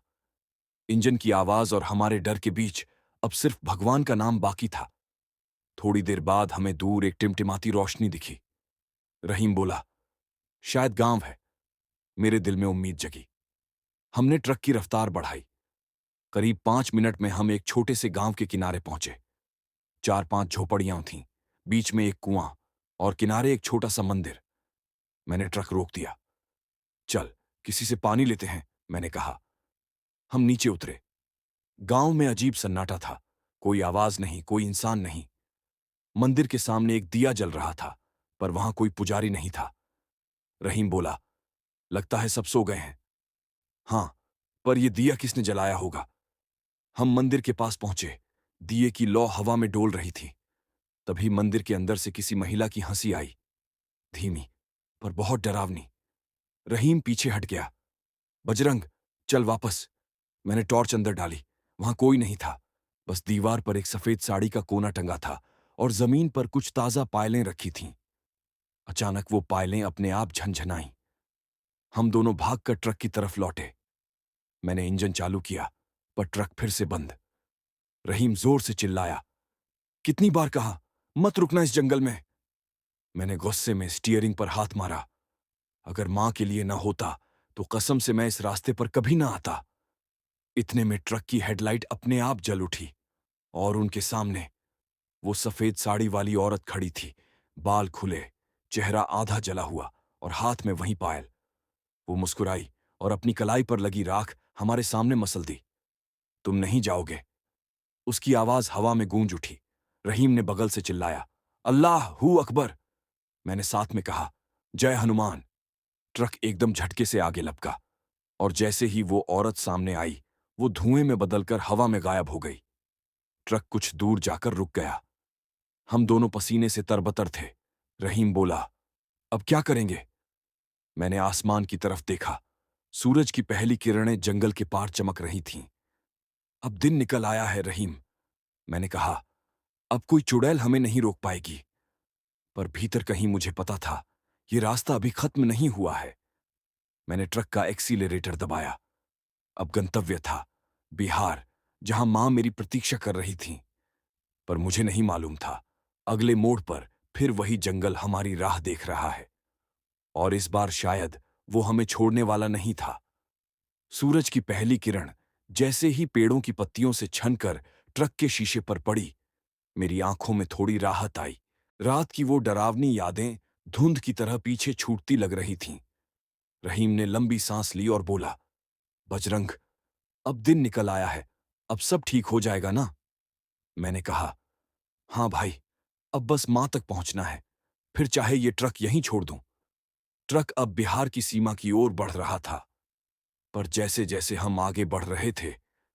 इंजन की आवाज और हमारे डर के बीच अब सिर्फ भगवान का नाम बाकी था। थोड़ी देर बाद हमें दूर एक टिमटिमाती रोशनी दिखी। रहीम बोला, शायद गांव है। मेरे दिल में उम्मीद जगी। हमने ट्रक की रफ्तार बढ़ाई। करीब 5 मिनट में हम एक छोटे से गांव के किनारे पहुंचे। 4-5 झोपड़ियां थीं, बीच में एक कुआं और किनारे एक छोटा सा मंदिर। मैंने ट्रक रोक दिया। चल, किसी से पानी लेते हैं, मैंने कहा। हम नीचे उतरे। गांव में अजीब सन्नाटा था। कोई आवाज नहीं, कोई इंसान नहीं। मंदिर के सामने एक दिया जल रहा था, पर वहां कोई पुजारी नहीं था। रहीम बोला, लगता है सब सो गए हैं। हां, पर यह दिया किसने जलाया होगा? हम मंदिर के पास पहुंचे। दिए की लौ हवा में डोल रही थी। तभी मंदिर के अंदर से किसी महिला की हंसी आई, धीमी पर बहुत डरावनी। रहीम पीछे हट गया। बजरंग, चल वापस। मैंने टॉर्च अंदर डाली। वहां कोई नहीं था, बस दीवार पर एक सफेद साड़ी का कोना टंगा था और जमीन पर कुछ ताजा पायलें रखी थीं। अचानक वो पायलें अपने आप झनझनाईं। हम दोनों भागकर ट्रक की तरफ लौटे। मैंने इंजन चालू किया, पर ट्रक फिर से बंद। रहीम जोर से चिल्लाया, कितनी बार कहा, मत रुकना इस जंगल में। मैंने गुस्से में स्टीयरिंग पर हाथ मारा। अगर मां के लिए न होता तो कसम से मैं इस रास्ते पर कभी ना आता। इतने में ट्रक की हेडलाइट अपने आप जल उठी और उनके सामने वो सफेद साड़ी वाली औरत खड़ी थी, बाल खुले, चेहरा आधा जला हुआ और हाथ में वही पायल। वो मुस्कुराई और अपनी कलाई पर लगी राख हमारे सामने मसल दी। तुम नहीं जाओगे। उसकी आवाज हवा में गूंज उठी। रहीम ने बगल से चिल्लाया, अल्लाह हू अकबर। मैंने साथ में कहा, जय हनुमान। ट्रक एकदम झटके से आगे लपका और जैसे ही वो औरत सामने आई, वो धुएं में बदलकर हवा में गायब हो गई। ट्रक कुछ दूर जाकर रुक गया। हम दोनों पसीने से तरबतर थे। रहीम बोला, अब क्या करेंगे? मैंने आसमान की तरफ देखा। सूरज की पहली किरणें जंगल के पार चमक रही थीं। अब दिन निकल आया है रहीम, मैंने कहा। अब कोई चुड़ैल हमें नहीं रोक पाएगी। पर भीतर कहीं मुझे पता था, ये रास्ता अभी खत्म नहीं हुआ है। मैंने ट्रक का एक्सीलरेटर दबाया। अब गंतव्य था बिहार, जहां मां मेरी प्रतीक्षा कर रही थीं। पर मुझे नहीं मालूम था, अगले मोड़ पर फिर वही जंगल हमारी राह देख रहा है। और इस बार शायद वो हमें छोड़ने वाला नहीं था। सूरज की पहली किरण जैसे ही पेड़ों की पत्तियों से छनकर ट्रक के शीशे पर पड़ी, मेरी आंखों में थोड़ी राहत आई। रात की वो डरावनी यादें धुंध की तरह पीछे छूटती लग रही थीं। रहीम ने लंबी सांस ली और बोला, बजरंग, अब दिन निकल आया है, अब सब ठीक हो जाएगा ना? मैंने कहा, हाँ भाई, अब बस मां तक पहुंचना है, फिर चाहे ये ट्रक यहीं छोड़ दूं। ट्रक अब बिहार की सीमा की ओर बढ़ रहा था, पर जैसे जैसे हम आगे बढ़ रहे थे,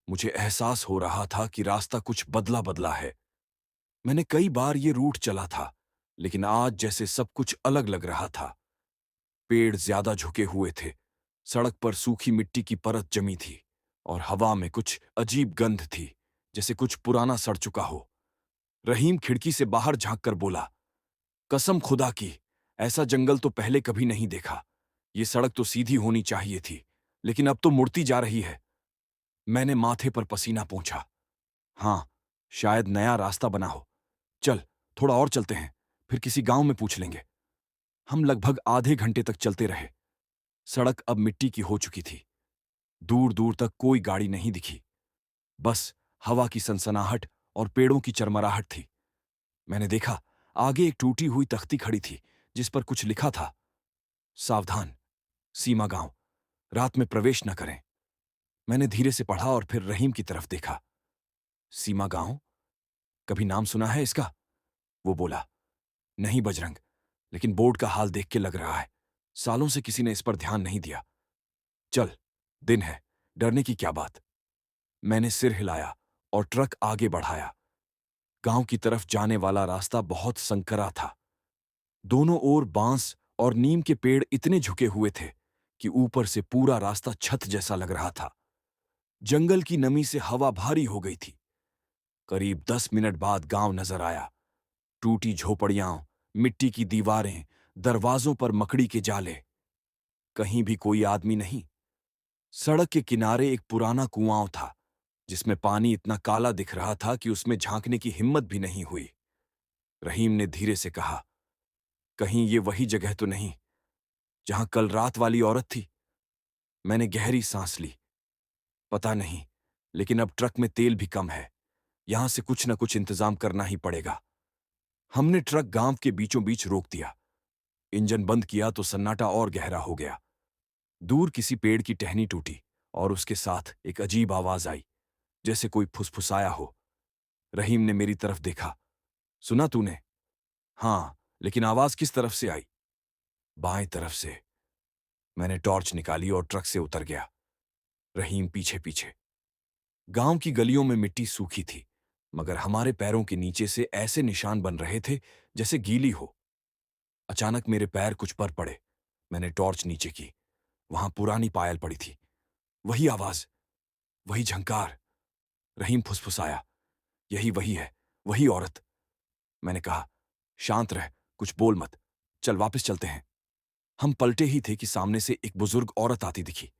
मुझे एहसास हो रहा था कि रास्ता कुछ बदला बदला है। मैंने कई बार ये रूट चला था, लेकिन आज जैसे सब कुछ अलग लग रहा था। पेड़ ज्यादा झुके हुए थे, सड़क पर सूखी मिट्टी की परत जमी थी और हवा में कुछ अजीब गंध थी, जैसे कुछ पुराना सड़ चुका हो। रहीम खिड़की से बाहर झांक कर बोला, कसम खुदा की, ऐसा जंगल तो पहले कभी नहीं देखा। ये सड़क तो सीधी होनी चाहिए थी, लेकिन अब तो मुड़ती जा रही है। मैंने माथे पर पसीना पोंछा। हाँ, शायद नया रास्ता बना हो। चल, थोड़ा और चलते हैं, फिर किसी गांव में पूछ लेंगे। हम लगभग आधे घंटे तक चलते रहे। सड़क अब मिट्टी की हो चुकी थी। दूर दूर तक कोई गाड़ी नहीं दिखी, बस हवा की सनसनाहट और पेड़ों की चरमराहट थी। मैंने देखा, आगे एक टूटी हुई तख्ती खड़ी थी जिस पर कुछ लिखा था, सावधान, सीमा गांव, रात में प्रवेश न करें। मैंने धीरे से पढ़ा और फिर रहीम की तरफ देखा। सीमा गांव? कभी नाम सुना है इसका? वो बोला। नहीं बजरंग, लेकिन बोर्ड का हाल देख के लग रहा है सालों से किसी ने इस पर ध्यान नहीं दिया। चल, दिन है, डरने की क्या बात। मैंने सिर हिलाया और ट्रक आगे बढ़ाया। गांव की तरफ जाने वाला रास्ता बहुत संकरा था। दोनों ओर बांस और नीम के पेड़ इतने झुके हुए थे कि ऊपर से पूरा रास्ता छत जैसा लग रहा था। जंगल की नमी से हवा भारी हो गई थी। करीब 10 मिनट बाद गांव नजर आया। टूटी झोपड़ियां, मिट्टी की दीवारें, दरवाजों पर मकड़ी के जाले। कहीं भी कोई आदमी नहीं। सड़क के किनारे एक पुराना कुआं था जिसमें पानी इतना काला दिख रहा था कि उसमें झांकने की हिम्मत भी नहीं हुई। रहीम ने धीरे से कहा, कहीं ये वही जगह तो नहीं जहां कल रात वाली औरत थी? मैंने गहरी सांस ली। पता नहीं, लेकिन अब ट्रक में तेल भी कम है। यहां से कुछ न कुछ इंतजाम करना ही पड़ेगा। हमने ट्रक गांव के बीचों बीच रोक दिया। इंजन बंद किया तो सन्नाटा और गहरा हो गया। दूर किसी पेड़ की टहनी टूटी और उसके साथ एक अजीब आवाज आई, जैसे कोई फुसफुसाया हो। रहीम ने मेरी तरफ देखा। सुना तूने? हाँ, लेकिन आवाज किस तरफ से आई? बाएं तरफ से। मैंने टॉर्च निकाली और ट्रक से उतर गया, रहीम पीछे पीछे। गांव की गलियों में मिट्टी सूखी थी, मगर हमारे पैरों के नीचे से ऐसे निशान बन रहे थे जैसे गीली हो। अचानक मेरे पैर कुछ पर पड़े। मैंने टॉर्च नीचे की। वहां पुरानी पायल पड़ी थी। वही आवाज, वही झंकार। रहीम फुसफुसाया, यही वही है, वही औरत। मैंने कहा, शांत रह, कुछ बोल मत, चल वापस चलते हैं। हम पलटे ही थे कि सामने से एक बुजुर्ग औरत आती दिखी।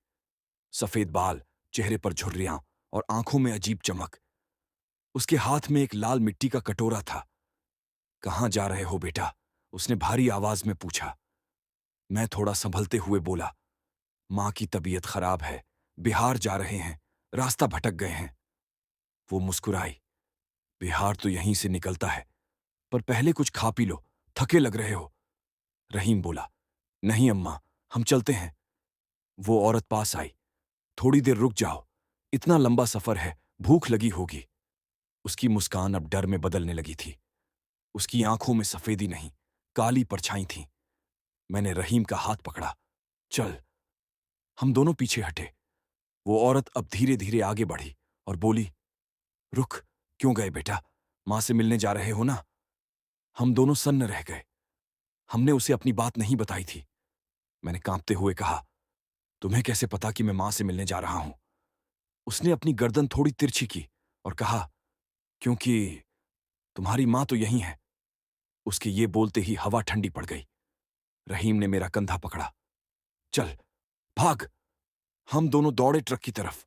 सफेद बाल, चेहरे पर झुर्रियां और आंखों में अजीब चमक। उसके हाथ में एक लाल मिट्टी का कटोरा था। कहां जा रहे हो बेटा? उसने भारी आवाज में पूछा। मैं थोड़ा संभलते हुए बोला, मां की तबीयत खराब है, बिहार जा रहे हैं, रास्ता भटक गए हैं। वो मुस्कुराई। बिहार तो यहीं से निकलता है, पर पहले कुछ खा पी लो, थके लग रहे हो। रहीम बोला, नहीं अम्मा, हम चलते हैं। वो औरत पास आई। थोड़ी देर रुक जाओ, इतना लंबा सफर है, भूख लगी होगी। उसकी मुस्कान अब डर में बदलने लगी थी। उसकी आंखों में सफेदी नहीं, काली परछाई थी। मैंने रहीम का हाथ पकड़ा। चल। हम दोनों पीछे हटे। वो औरत अब धीरे धीरे आगे बढ़ी और बोली, रुक, क्यों गए बेटा? मां से मिलने जा रहे हो ना? हम दोनों सन्न रह गए। हमने उसे अपनी बात नहीं बताई थी। मैंने कांपते हुए कहा, तुम्हें कैसे पता कि मैं मां से मिलने जा रहा हूं? उसने अपनी गर्दन थोड़ी तिरछी की और कहा, क्योंकि तुम्हारी मां तो यहीं है। उसके ये बोलते ही हवा ठंडी पड़ गई। रहीम ने मेरा कंधा पकड़ा। चल, भाग। हम दोनों दौड़े ट्रक की तरफ।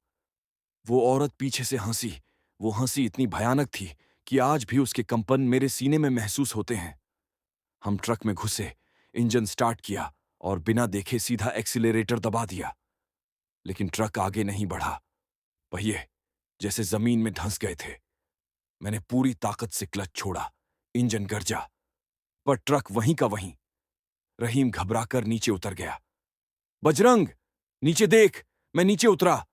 वो औरत पीछे से हंसी। वो हंसी इतनी भयानक थी कि आज भी उसके कंपन मेरे सीने में महसूस होते हैं। हम ट्रक में घुसे, इंजन स्टार्ट किया और बिना देखे सीधा एक्सीलरेटर दबा दिया। लेकिन ट्रक आगे नहीं बढ़ा। पहिए जैसे जमीन में धंस गए थे। मैंने पूरी ताकत से क्लच छोड़ा। इंजन गरजा, पर ट्रक वहीं का वहीं। रहीम घबराकर नीचे उतर गया। बजरंग, नीचे देख। मैं नीचे उतरा।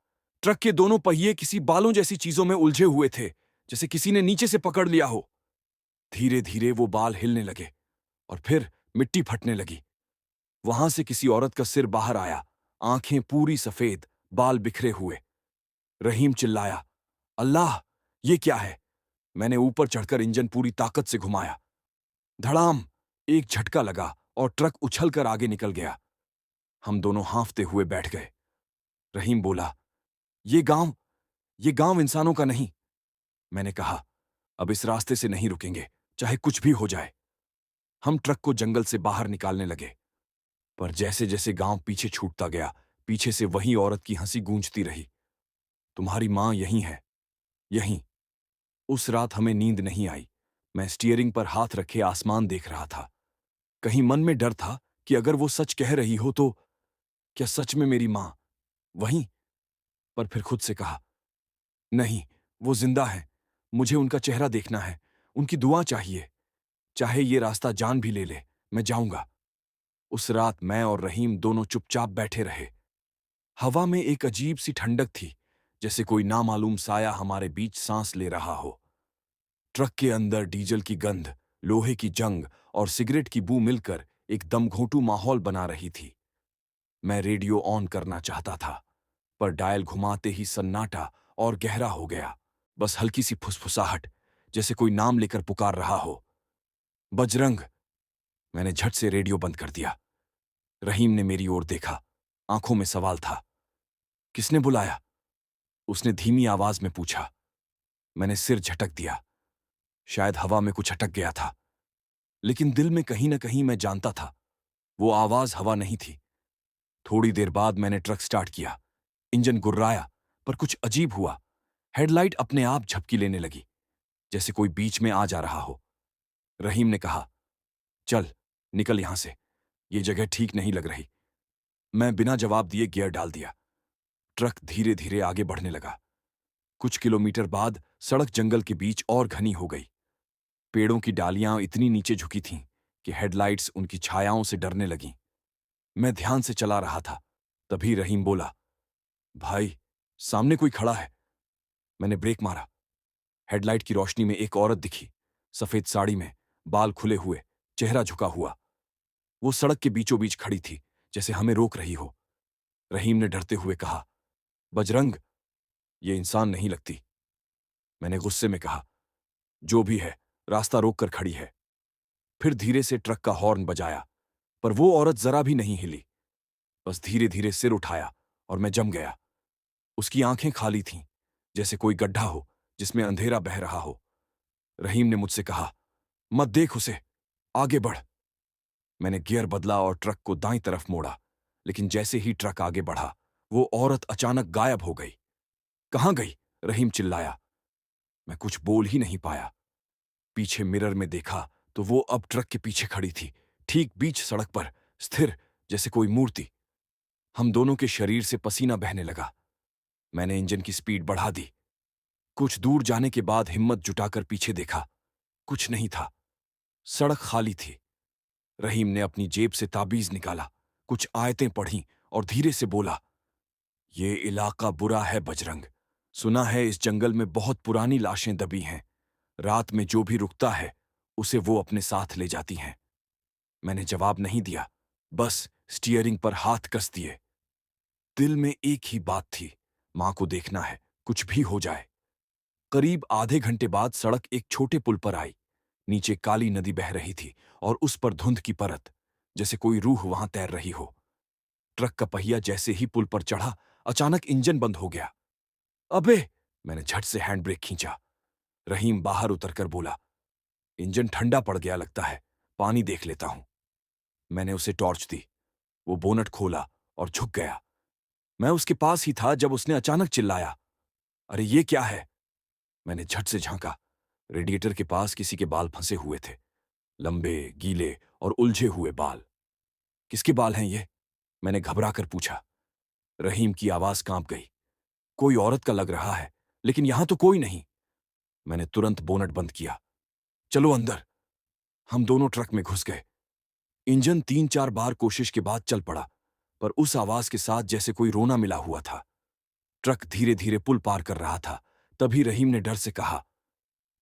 ट्रक के दोनों पहिए किसी बालों जैसी चीजों में उलझे हुए थे, जैसे किसी ने नीचे से पकड़ लिया हो। धीरे धीरे वो बाल हिलने लगे और फिर मिट्टी फटने लगी। वहां से किसी औरत का सिर बाहर आया, आंखें पूरी सफेद, बाल बिखरे हुए। रहीम चिल्लाया, अल्लाह, ये क्या है? मैंने ऊपर चढ़कर इंजन पूरी ताकत से घुमाया। धड़ाम, एक झटका लगा और ट्रक उछलकर आगे निकल गया। हम दोनों हांफते हुए बैठ गए। रहीम बोला, ये गांव ये गांव इंसानों का नहीं। मैंने कहा, अब इस रास्ते से नहीं रुकेंगे, चाहे कुछ भी हो जाए। हम ट्रक को जंगल से बाहर निकालने लगे, पर जैसे जैसे गांव पीछे छूटता गया, पीछे से वही औरत की हंसी गूंजती रही। तुम्हारी मां यहीं है, यहीं। उस रात हमें नींद नहीं आई। मैं स्टीयरिंग पर हाथ रखे आसमान देख रहा था। कहीं मन में डर था कि अगर वो सच कह रही हो तो क्या सच में मेरी मां वहीं? पर फिर खुद से कहा, नहीं, वो जिंदा है। मुझे उनका चेहरा देखना है, उनकी दुआ चाहिए। चाहे ये रास्ता जान भी ले ले, मैं जाऊंगा। उस रात मैं और रहीम दोनों चुपचाप बैठे रहे। हवा में एक अजीब सी ठंडक थी, जैसे कोई नामालूम साया हमारे बीच सांस ले रहा हो। ट्रक के अंदर डीजल की गंध, लोहे की जंग और सिगरेट की बू मिलकर एक दमघोंटू माहौल बना रही थी। मैं रेडियो ऑन करना चाहता था, पर डायल घुमाते ही सन्नाटा और गहरा हो गया। बस हल्की सी फुसफुसाहट, जैसे कोई नाम लेकर पुकार रहा हो। बजरंग। मैंने झट से रेडियो बंद कर दिया। रहीम ने मेरी ओर देखा, आंखों में सवाल था। किसने बुलाया? उसने धीमी आवाज में पूछा। मैंने सिर झटक दिया। शायद हवा में कुछ अटक गया था, लेकिन दिल में कहीं ना कहीं मैं जानता था वो आवाज हवा नहीं थी। थोड़ी देर बाद मैंने ट्रक स्टार्ट किया। इंजन गुर्राया, पर कुछ अजीब हुआ। हेडलाइट अपने आप झपकी लेने लगी, जैसे कोई बीच में आ जा रहा हो। रहीम ने कहा, चल निकल यहां से, ये जगह ठीक नहीं लग रही। मैं बिना जवाब दिए गियर डाल दिया। ट्रक धीरे धीरे आगे बढ़ने लगा। कुछ किलोमीटर बाद सड़क जंगल के बीच और घनी हो गई। पेड़ों की डालियां इतनी नीचे झुकी थीं कि हेडलाइट्स उनकी छायाओं से डरने लगीं। मैं ध्यान से चला रहा था, तभी रहीम बोला, भाई, सामने कोई खड़ा है। मैंने ब्रेक मारा। हेडलाइट की रोशनी में एक औरत दिखी, सफेद साड़ी में, बाल खुले हुए, चेहरा झुका हुआ। वो सड़क के बीचों बीच खड़ी थी, जैसे हमें रोक रही हो। रहीम ने डरते हुए कहा, बजरंग, ये इंसान नहीं लगती। मैंने गुस्से में कहा, जो भी है, रास्ता रोक कर खड़ी है। फिर धीरे से ट्रक का हॉर्न बजाया, पर वो औरत जरा भी नहीं हिली। बस धीरे धीरे सिर उठाया और मैं जम गया। उसकी आंखें खाली थीं, जैसे कोई गड्ढा हो जिसमें अंधेरा बह रहा हो। रहीम ने मुझसे कहा, मत देख उसे, आगे बढ़। मैंने गियर बदला और ट्रक को दाईं तरफ मोड़ा, लेकिन जैसे ही ट्रक आगे बढ़ा, वो औरत अचानक गायब हो गई। कहां गई? रहीम चिल्लाया। मैं कुछ बोल ही नहीं पाया। पीछे मिरर में देखा तो वो अब ट्रक के पीछे खड़ी थी, ठीक बीच सड़क पर, स्थिर, जैसे कोई मूर्ति। हम दोनों के शरीर से पसीना बहने लगा। मैंने इंजन की स्पीड बढ़ा दी। कुछ दूर जाने के बाद हिम्मत जुटाकर पीछे देखा। कुछ नहीं था। सड़क खाली थी। रहीम ने अपनी जेब से ताबीज निकाला, कुछ आयतें पढ़ीं और धीरे से बोला, ये इलाका बुरा है बजरंग। सुना है इस जंगल में बहुत पुरानी लाशें दबी हैं। रात में जो भी रुकता है, उसे वो अपने साथ ले जाती हैं। मैंने जवाब नहीं दिया, बस स्टीयरिंग पर हाथ कस दिए। दिल में एक ही बात थी, मां को देखना है, कुछ भी हो जाए। करीब आधे घंटे बाद सड़क एक छोटे पुल पर आई। नीचे काली नदी बह रही थी और उस पर धुंध की परत, जैसे कोई रूह वहां तैर रही हो। ट्रक का पहिया जैसे ही पुल पर चढ़ा, अचानक इंजन बंद हो गया। अबे! मैंने झट से हैंड ब्रेक खींचा। रहीम बाहर उतरकर बोला, इंजन ठंडा पड़ गया लगता है, पानी देख लेता हूं। मैंने उसे टॉर्च दी। वो बोनट खोला और झुक गया। मैं उसके पास ही था जब उसने अचानक चिल्लाया, अरे ये क्या है? मैंने झट से झांका। रेडिएटर के पास किसी के बाल फंसे हुए थे, लंबे, गीले और उलझे हुए बाल। किसके बाल हैं ये? मैंने घबराकर पूछा। रहीम की आवाज कांप गई। कोई औरत का लग रहा है, लेकिन यहां तो कोई नहीं। मैंने तुरंत बोनट बंद किया। चलो अंदर। हम दोनों ट्रक में घुस गए। इंजन 3-4 बार कोशिश के बाद चल पड़ा, पर उस आवाज के साथ जैसे कोई रोना मिला हुआ था। ट्रक धीरे धीरे पुल पार कर रहा था। तभी रहीम ने डर से कहा,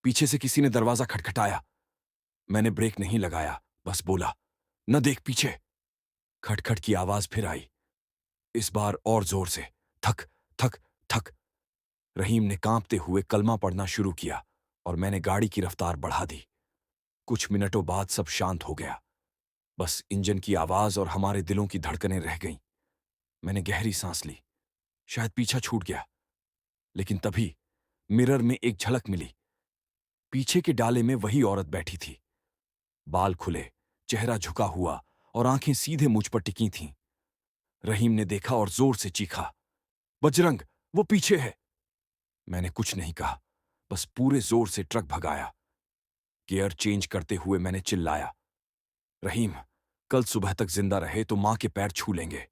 पीछे से किसी ने दरवाजा खटखटाया। मैंने ब्रेक नहीं लगाया, बस बोला, न देख पीछे। खटखट की आवाज फिर आई, इस बार और जोर से, थक थक थक। रहीम ने कांपते हुए कलमा पढ़ना शुरू किया और मैंने गाड़ी की रफ्तार बढ़ा दी। कुछ मिनटों बाद सब शांत हो गया। बस इंजन की आवाज और हमारे दिलों की धड़कनें रह गईं। मैंने गहरी सांस ली। शायद पीछा छूट गया, लेकिन तभी मिरर में एक झलक मिली। पीछे के डाले में वही औरत बैठी थी, बाल खुले, चेहरा झुका हुआ और आंखें सीधे मुझ पर टिकी थीं। रहीम ने देखा और जोर से चीखा, बजरंग, वो पीछे है। मैंने कुछ नहीं कहा, बस पूरे जोर से ट्रक भगाया। गियर चेंज करते हुए मैंने चिल्लाया, रहीम, कल सुबह तक जिंदा रहे तो मां के पैर छू लेंगे।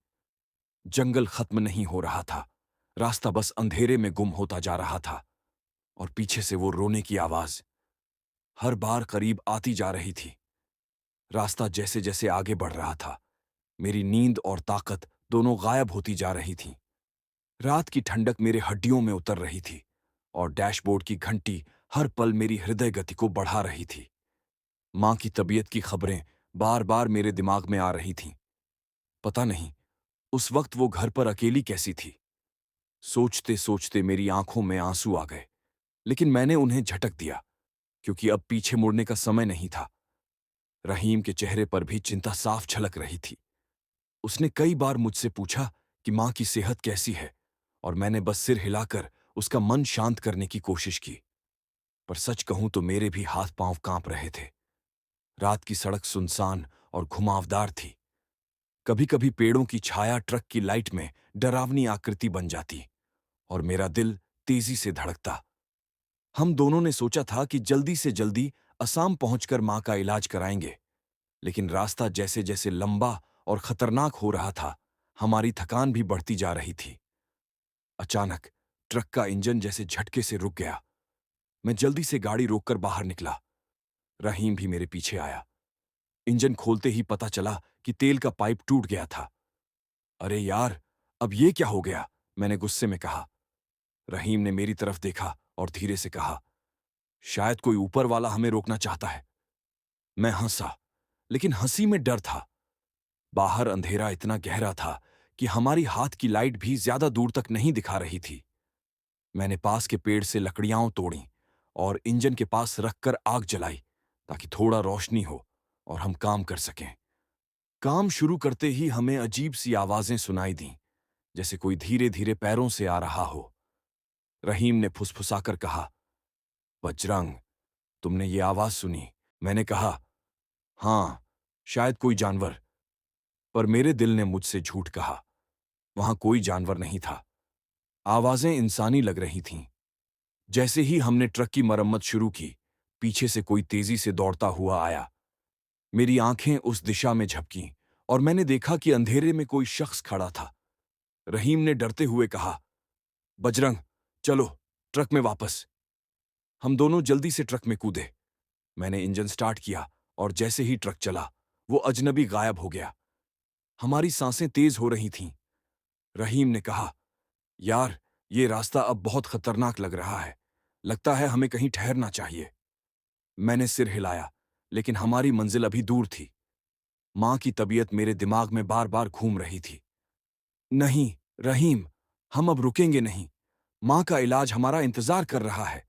जंगल खत्म नहीं हो रहा था, रास्ता बस अंधेरे में गुम होता जा रहा था। और पीछे से वो रोने की आवाज हर बार करीब आती जा रही थी। रास्ता जैसे जैसे आगे बढ़ रहा था, मेरी नींद और ताकत दोनों गायब होती जा रही थीं। रात की ठंडक मेरे हड्डियों में उतर रही थी और डैशबोर्ड की घंटी हर पल मेरी हृदय गति को बढ़ा रही थी। मां की तबीयत की खबरें बार बार मेरे दिमाग में आ रही थीं। पता नहीं उस वक्त वो घर पर अकेली कैसी थी। सोचते सोचते मेरी आंखों में आंसू आ गए, लेकिन मैंने उन्हें झटक दिया, क्योंकि अब पीछे मुड़ने का समय नहीं था। रहीम के चेहरे पर भी चिंता साफ झलक रही थी। उसने कई बार मुझसे पूछा कि मां की सेहत कैसी है, और मैंने बस सिर हिलाकर उसका मन शांत करने की कोशिश की। पर सच कहूं तो मेरे भी हाथ पांव कांप रहे थे। रात की सड़क सुनसान और घुमावदार थी। कभी कभी पेड़ों की छाया ट्रक की लाइट में डरावनी आकृति बन जाती और मेरा दिल तेजी से धड़कता। हम दोनों ने सोचा था कि जल्दी से जल्दी असम पहुंचकर मां का इलाज कराएंगे, लेकिन रास्ता जैसे जैसे लंबा और खतरनाक हो रहा था, हमारी थकान भी बढ़ती जा रही थी। अचानक ट्रक का इंजन जैसे झटके से रुक गया। मैं जल्दी से गाड़ी रोककर बाहर निकला। रहीम भी मेरे पीछे आया। इंजन खोलते ही पता चला कि तेल का पाइप टूट गया था। अरे यार, अब ये क्या हो गया? मैंने गुस्से में कहा। रहीम ने मेरी तरफ देखा और धीरे से कहा, शायद कोई ऊपर वाला हमें रोकना चाहता है। मैं हंसा, लेकिन हंसी में डर था। बाहर अंधेरा इतना गहरा था कि हमारी हाथ की लाइट भी ज्यादा दूर तक नहीं दिखा रही थी। मैंने पास के पेड़ से लकड़ियां तोड़ी और इंजन के पास रखकर आग जलाई, ताकि थोड़ा रोशनी हो और हम काम कर सकें। काम शुरू करते ही हमें अजीब सी आवाजें सुनाई दीं, जैसे कोई धीरे धीरे पैरों से आ रहा हो। रहीम ने फुसफुसाकर कहा, बजरंग, तुमने ये आवाज सुनी? मैंने कहा, हाँ, शायद कोई जानवर। पर मेरे दिल ने मुझसे झूठ कहा। वहां कोई जानवर नहीं था। आवाजें इंसानी लग रही थीं। जैसे ही हमने ट्रक की मरम्मत शुरू की, पीछे से कोई तेजी से दौड़ता हुआ आया। मेरी आंखें उस दिशा में झपकीं और मैंने देखा कि अंधेरे में कोई शख्स खड़ा था। रहीम ने डरते हुए कहा, बजरंग, चलो ट्रक में वापस। हम दोनों जल्दी से ट्रक में कूदे। मैंने इंजन स्टार्ट किया और जैसे ही ट्रक चला, वो अजनबी गायब हो गया। हमारी सांसें तेज हो रही थीं। रहीम ने कहा, यार, ये रास्ता अब बहुत खतरनाक लग रहा है। लगता है हमें कहीं ठहरना चाहिए। मैंने सिर हिलाया, लेकिन हमारी मंजिल अभी दूर थी। मां की तबीयत मेरे दिमाग में बार बार घूम रही थी। नहीं, रहीम, हम अब रुकेंगे नहीं। मां का इलाज हमारा इंतजार कर रहा है।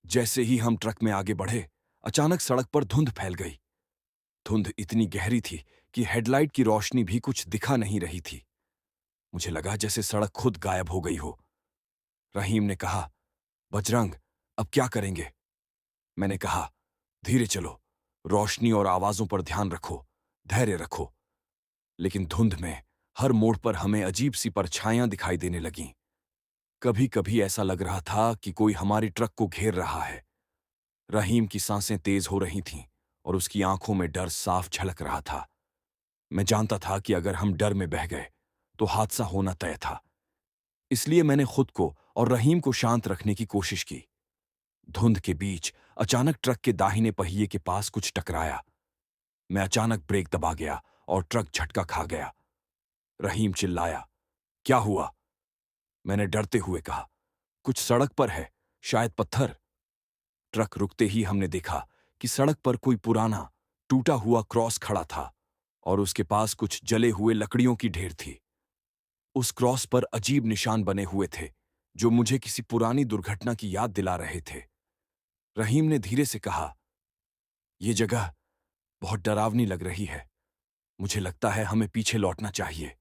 जैसे ही हम ट्रक में आगे बढ़े, अचानक सड़क पर धुंध फैल गई। धुंध इतनी गहरी थी कि हेडलाइट की रोशनी भी कुछ दिखा नहीं रही थी। मुझे लगा जैसे सड़क खुद गायब हो गई हो। रहीम ने कहा, बजरंग, अब क्या करेंगे? मैंने कहा, धीरे चलो, रोशनी और आवाजों पर ध्यान रखो, धैर्य रखो। लेकिन धुंध में हर मोड़ पर हमें अजीब सी परछाइयां दिखाई देने लगीं। कभी कभी ऐसा लग रहा था कि कोई हमारी ट्रक को घेर रहा है। रहीम की सांसें तेज हो रही थीं और उसकी आंखों में डर साफ झलक रहा था। मैं जानता था कि अगर हम डर में बह गए तो हादसा होना तय था। इसलिए मैंने खुद को और रहीम को शांत रखने की कोशिश की। धुंध के बीच अचानक ट्रक के दाहिने पहिए के पास कुछ टकराया। मैं अचानक ब्रेक दबा गया और ट्रक झटका खा गया। रहीम चिल्लाया, क्या हुआ? मैंने डरते हुए कहा, कुछ सड़क पर है, शायद पत्थर। ट्रक रुकते ही हमने देखा कि सड़क पर कोई पुराना, टूटा हुआ क्रॉस खड़ा था और उसके पास कुछ जले हुए लकड़ियों की ढेर थी। उस क्रॉस पर अजीब निशान बने हुए थे, जो मुझे किसी पुरानी दुर्घटना की याद दिला रहे थे। रहीम ने धीरे से कहा, यह जगह बहुत डरावनी लग रही है। मुझे लगता है हमें पीछे लौटना चाहिए।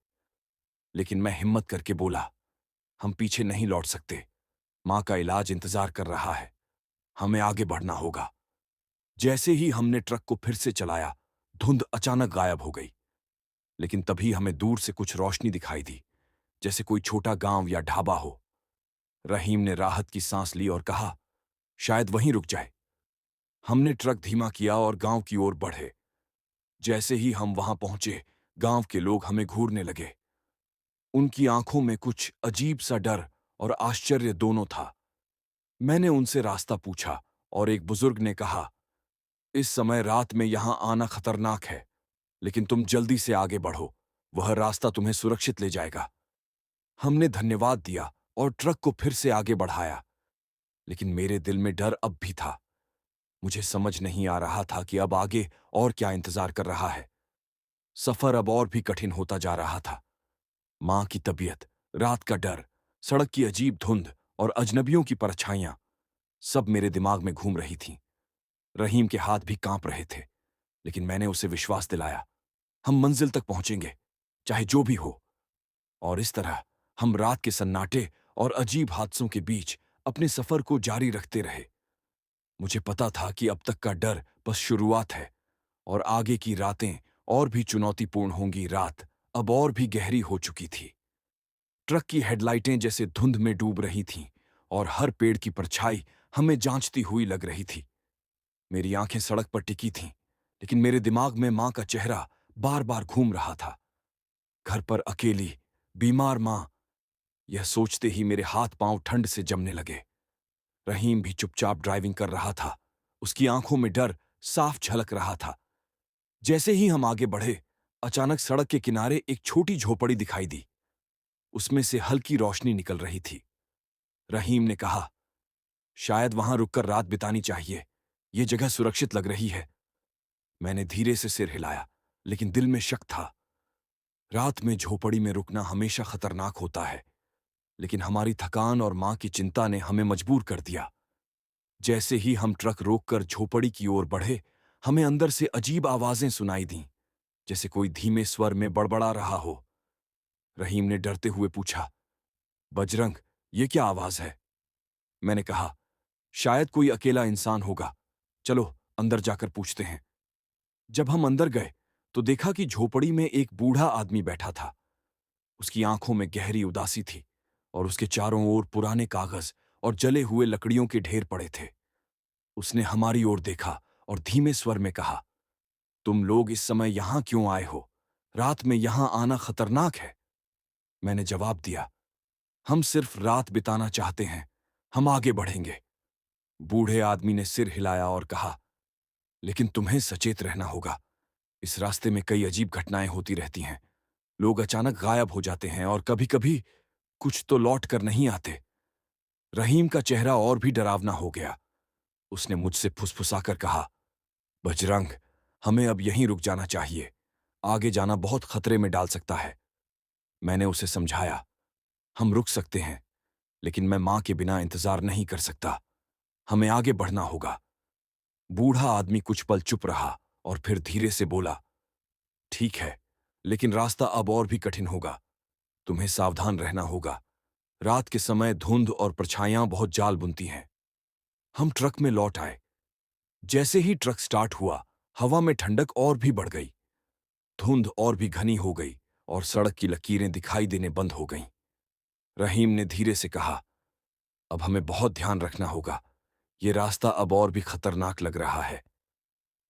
लेकिन मैं हिम्मत करके बोला, हम पीछे नहीं लौट सकते। मां का इलाज इंतजार कर रहा है। हमें आगे बढ़ना होगा। जैसे ही हमने ट्रक को फिर से चलाया, धुंध अचानक गायब हो गई। लेकिन तभी हमें दूर से कुछ रोशनी दिखाई दी, जैसे कोई छोटा गांव या ढाबा हो। रहीम ने राहत की सांस ली और कहा, शायद वहीं रुक जाए। हमने ट्रक धीमा किया और गांव की ओर बढ़े। जैसे ही हम वहां पहुंचे, गांव के लोग हमें घूरने लगे। उनकी आंखों में कुछ अजीब सा डर और आश्चर्य दोनों था। मैंने उनसे रास्ता पूछा और एक बुजुर्ग ने कहा, इस समय रात में यहां आना खतरनाक है, लेकिन तुम जल्दी से आगे बढ़ो, वह रास्ता तुम्हें सुरक्षित ले जाएगा। हमने धन्यवाद दिया और ट्रक को फिर से आगे बढ़ाया, लेकिन मेरे दिल में डर अब भी था। मुझे समझ नहीं आ रहा था कि अब आगे और क्या इंतजार कर रहा है। सफर अब और भी कठिन होता जा रहा था। मां की तबीयत, रात का डर, सड़क की अजीब धुंध और अजनबियों की परछाइयां सब मेरे दिमाग में घूम रही थीं। रहीम के हाथ भी कांप रहे थे, लेकिन मैंने उसे विश्वास दिलाया, हम मंजिल तक पहुंचेंगे, चाहे जो भी हो। और इस तरह हम रात के सन्नाटे और अजीब हादसों के बीच अपने सफर को जारी रखते रहे। मुझे पता था कि अब तक का डर बस शुरुआत है और आगे की रातें और भी चुनौतीपूर्ण होंगी। रात अब और भी गहरी हो चुकी थी। ट्रक की हेडलाइटें जैसे धुंध में डूब रही थीं और हर पेड़ की परछाई हमें जांचती हुई लग रही थी। मेरी आंखें सड़क पर टिकी थीं, लेकिन मेरे दिमाग में मां का चेहरा बार बार घूम रहा था। घर पर अकेली, बीमार मां, यह सोचते ही मेरे हाथ पांव ठंड से जमने लगे। रहीम भी चुपचाप ड्राइविंग कर रहा था। उसकी आंखों में डर साफ झलक रहा था। जैसे ही हम आगे बढ़े, अचानक सड़क के किनारे एक छोटी झोपड़ी दिखाई दी। उसमें से हल्की रोशनी निकल रही थी। रहीम ने कहा, शायद वहां रुककर रात बितानी चाहिए, यह जगह सुरक्षित लग रही है। मैंने धीरे से सिर हिलाया, लेकिन दिल में शक था। रात में झोपड़ी में रुकना हमेशा खतरनाक होता है, लेकिन हमारी थकान और मां की चिंता ने हमें मजबूर कर दिया। जैसे ही हम ट्रक रोककर झोपड़ी की ओर बढ़े, हमें अंदर से अजीब आवाजें सुनाई दीं, जैसे कोई धीमे स्वर में बड़बड़ा रहा हो। रहीम ने डरते हुए पूछा, बजरंग, ये क्या आवाज है? मैंने कहा, शायद कोई अकेला इंसान होगा, चलो अंदर जाकर पूछते हैं। जब हम अंदर गए तो देखा कि झोपड़ी में एक बूढ़ा आदमी बैठा था। उसकी आंखों में गहरी उदासी थी और उसके चारों ओर पुराने कागज और जले हुए लकड़ियों के ढेर पड़े थे। उसने हमारी ओर देखा और धीमे स्वर में कहा, तुम लोग इस समय यहां क्यों आए हो? रात में यहां आना खतरनाक है। मैंने जवाब दिया, हम सिर्फ रात बिताना चाहते हैं, हम आगे बढ़ेंगे। बूढ़े आदमी ने सिर हिलाया और कहा, लेकिन तुम्हें सचेत रहना होगा। इस रास्ते में कई अजीब घटनाएं होती रहती हैं। लोग अचानक गायब हो जाते हैं और कभी-कभी कुछ तो लौट कर नहीं आते। रहीम का चेहरा और भी डरावना हो गया। उसने मुझसे फुसफुसाकर कहा, बजरंग, हमें अब यहीं रुक जाना चाहिए। आगे जाना बहुत खतरे में डाल सकता है। मैंने उसे समझाया, हम रुक सकते हैं, लेकिन मैं मां के बिना इंतजार नहीं कर सकता। हमें आगे बढ़ना होगा। बूढ़ा आदमी कुछ पल चुप रहा और फिर धीरे से बोला, ठीक है, लेकिन रास्ता अब और भी कठिन होगा। तुम्हें सावधान रहना होगा। रात के समय धुंध और परछाइयां बहुत जाल बुनती हैं। हम ट्रक में लौट आए। जैसे ही ट्रक स्टार्ट हुआ, हवा में ठंडक और भी बढ़ गई। धुंध और भी घनी हो गई और सड़क की लकीरें दिखाई देने बंद हो गईं। रहीम ने धीरे से कहा, अब हमें बहुत ध्यान रखना होगा। ये रास्ता अब और भी खतरनाक लग रहा है।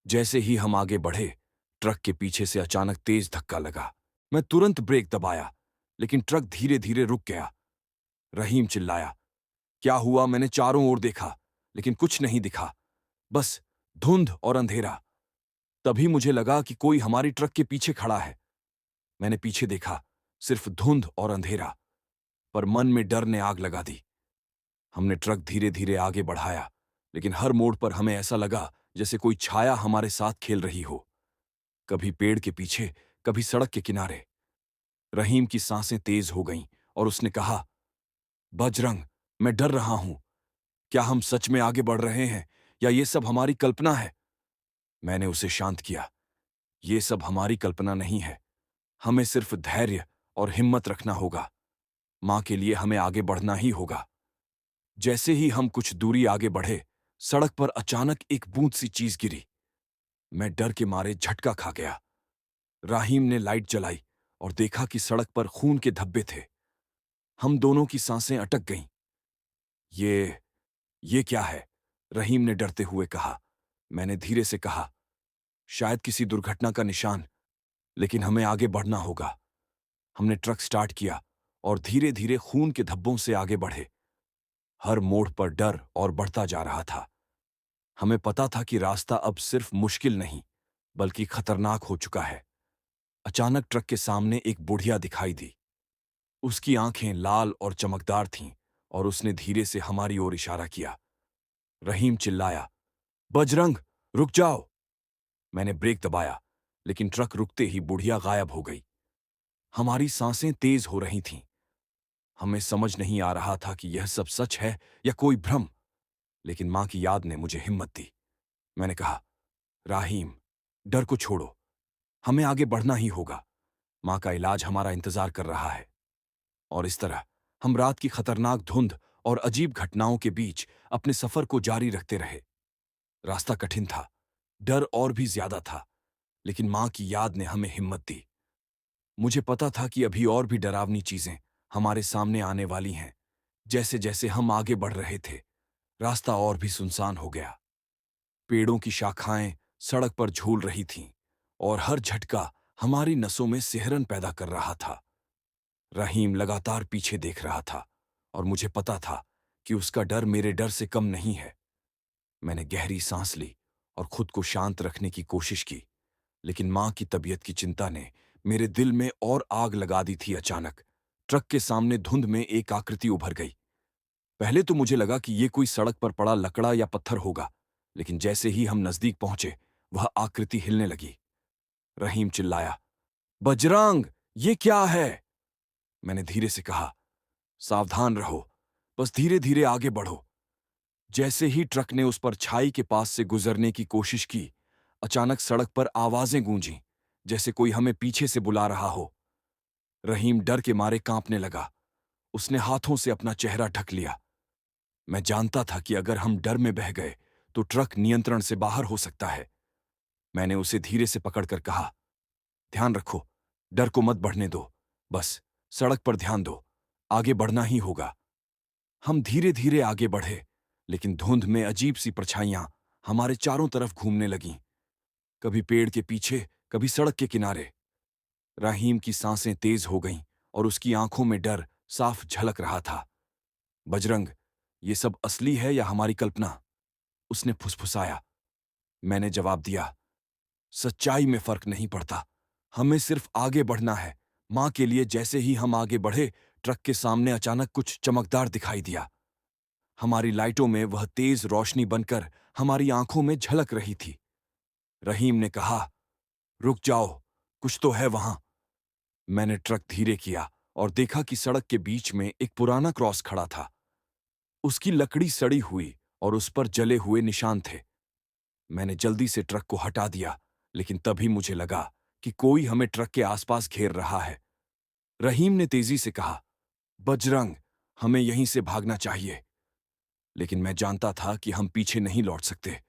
जैसे ही हम आगे बढ़े, ट्रक के पीछे से अचानक तेज धक्का लगा। मैं तुरंत ब्रेक दबाया, लेकिन ट्रक धीरे धीरे रुक गया। रहीम चिल्लाया, क्या हुआ? मैंने चारों ओर देखा, लेकिन कुछ नहीं दिखा, बस धुंध और अंधेरा। तभी मुझे लगा कि कोई हमारी ट्रक के पीछे खड़ा है। मैंने पीछे देखा, सिर्फ धुंध और अंधेरा, पर मन में डर ने आग लगा दी। हमने ट्रक धीरे धीरे आगे बढ़ाया, लेकिन हर मोड़ पर हमें ऐसा लगा जैसे कोई छाया हमारे साथ खेल रही हो, कभी पेड़ के पीछे, कभी सड़क के किनारे। रहीम की सांसें तेज हो गईं और उसने कहा, बजरंग, मैं डर रहा हूं। क्या हम सच में आगे बढ़ रहे हैं या ये सब हमारी कल्पना है? मैंने उसे शांत किया, ये सब हमारी कल्पना नहीं है। हमें सिर्फ धैर्य और हिम्मत रखना होगा। मां के लिए हमें आगे बढ़ना ही होगा। जैसे ही हम कुछ दूरी आगे बढ़े, सड़क पर अचानक एक बूंद सी चीज गिरी। मैं डर के मारे झटका खा गया। राहीम ने लाइट जलाई और देखा कि सड़क पर खून के धब्बे थे। हम दोनों की सांसें अटक गईं। ये क्या है? रहीम ने डरते हुए कहा। मैंने धीरे से कहा, शायद किसी दुर्घटना का निशान, लेकिन हमें आगे बढ़ना होगा। हमने ट्रक स्टार्ट किया और धीरे धीरे खून के धब्बों से आगे बढ़े। हर मोड़ पर डर और बढ़ता जा रहा था। हमें पता था कि रास्ता अब सिर्फ मुश्किल नहीं, बल्कि खतरनाक हो चुका है। अचानक ट्रक के सामने एक बुढ़िया दिखाई दी। उसकी आंखें लाल और चमकदार थीं और उसने धीरे से हमारी ओर इशारा किया। रहीम चिल्लाया, बजरंग, रुक जाओ। मैंने ब्रेक दबाया, लेकिन ट्रक रुकते ही बुढ़िया गायब हो गई। हमारी सांसें तेज हो रही थीं। हमें समझ नहीं आ रहा था कि यह सब सच है या कोई भ्रम, लेकिन मां की याद ने मुझे हिम्मत दी। मैंने कहा, राहीम, डर को छोड़ो, हमें आगे बढ़ना ही होगा। मां का इलाज हमारा इंतजार कर रहा है। और इस तरह हम रात की खतरनाक धुंध और अजीब घटनाओं के बीच अपने सफर को जारी रखते रहे। रास्ता कठिन था, डर और भी ज्यादा था, लेकिन मां की याद ने हमें हिम्मत दी। मुझे पता था कि अभी और भी डरावनी चीजें हमारे सामने आने वाली हैं। जैसे जैसे हम आगे बढ़ रहे थे, रास्ता और भी सुनसान हो गया। पेड़ों की शाखाएं सड़क पर झूल रही थीं और हर झटका हमारी नसों में सिहरन पैदा कर रहा था। रहीम लगातार पीछे देख रहा था और मुझे पता था कि उसका डर मेरे डर से कम नहीं है। मैंने गहरी सांस ली और खुद को शांत रखने की कोशिश की, लेकिन मां की तबीयत की चिंता ने मेरे दिल में और आग लगा दी थी। अचानक ट्रक के सामने धुंध में एक आकृति उभर गई। पहले तो मुझे लगा कि ये कोई सड़क पर पड़ा लकड़ा या पत्थर होगा, लेकिन जैसे ही हम नजदीक पहुंचे, वह आकृति हिलने लगी। रहीम चिल्लाया, बजरंग, ये क्या है? मैंने धीरे से कहा, सावधान रहो, बस धीरे धीरे आगे बढ़ो। जैसे ही ट्रक ने उस परछाई के पास से गुजरने की कोशिश की, अचानक सड़क पर आवाजें गूंजीं, जैसे कोई हमें पीछे से बुला रहा हो। रहीम डर के मारे कांपने लगा। उसने हाथों से अपना चेहरा ढक लिया। मैं जानता था कि अगर हम डर में बह गए तो ट्रक नियंत्रण से बाहर हो सकता है। मैंने उसे धीरे से पकड़कर कहा, ध्यान रखो, डर को मत बढ़ने दो, बस सड़क पर ध्यान दो, आगे बढ़ना ही होगा। हम धीरे धीरे आगे बढ़े, लेकिन धुंध में अजीब सी परछाइयां हमारे चारों तरफ घूमने लगीं, कभी पेड़ के पीछे, कभी सड़क के किनारे। रहीम की सांसें तेज हो गईं और उसकी आंखों में डर साफ झलक रहा था। बजरंग, ये सब असली है या हमारी कल्पना? उसने फुसफुसाया। मैंने जवाब दिया, सच्चाई में फर्क नहीं पड़ता, हमें सिर्फ आगे बढ़ना है। मां के लिए। जैसे ही हम आगे बढ़े, ट्रक के सामने अचानक कुछ चमकदार दिखाई दिया। हमारी लाइटों में वह तेज रोशनी बनकर हमारी आंखों में झलक रही थी। रहीम ने कहा, रुक जाओ, कुछ तो है वहां। मैंने ट्रक धीरे किया और देखा कि सड़क के बीच में एक पुराना क्रॉस खड़ा था। उसकी लकड़ी सड़ी हुई और उस पर जले हुए निशान थे। मैंने जल्दी से ट्रक को हटा दिया, लेकिन तभी मुझे लगा कि कोई हमें ट्रक के आसपास घेर रहा है। रहीम ने तेजी से कहा, बजरंग, हमें यहीं से भागना चाहिए। लेकिन मैं जानता था कि हम पीछे नहीं लौट सकते।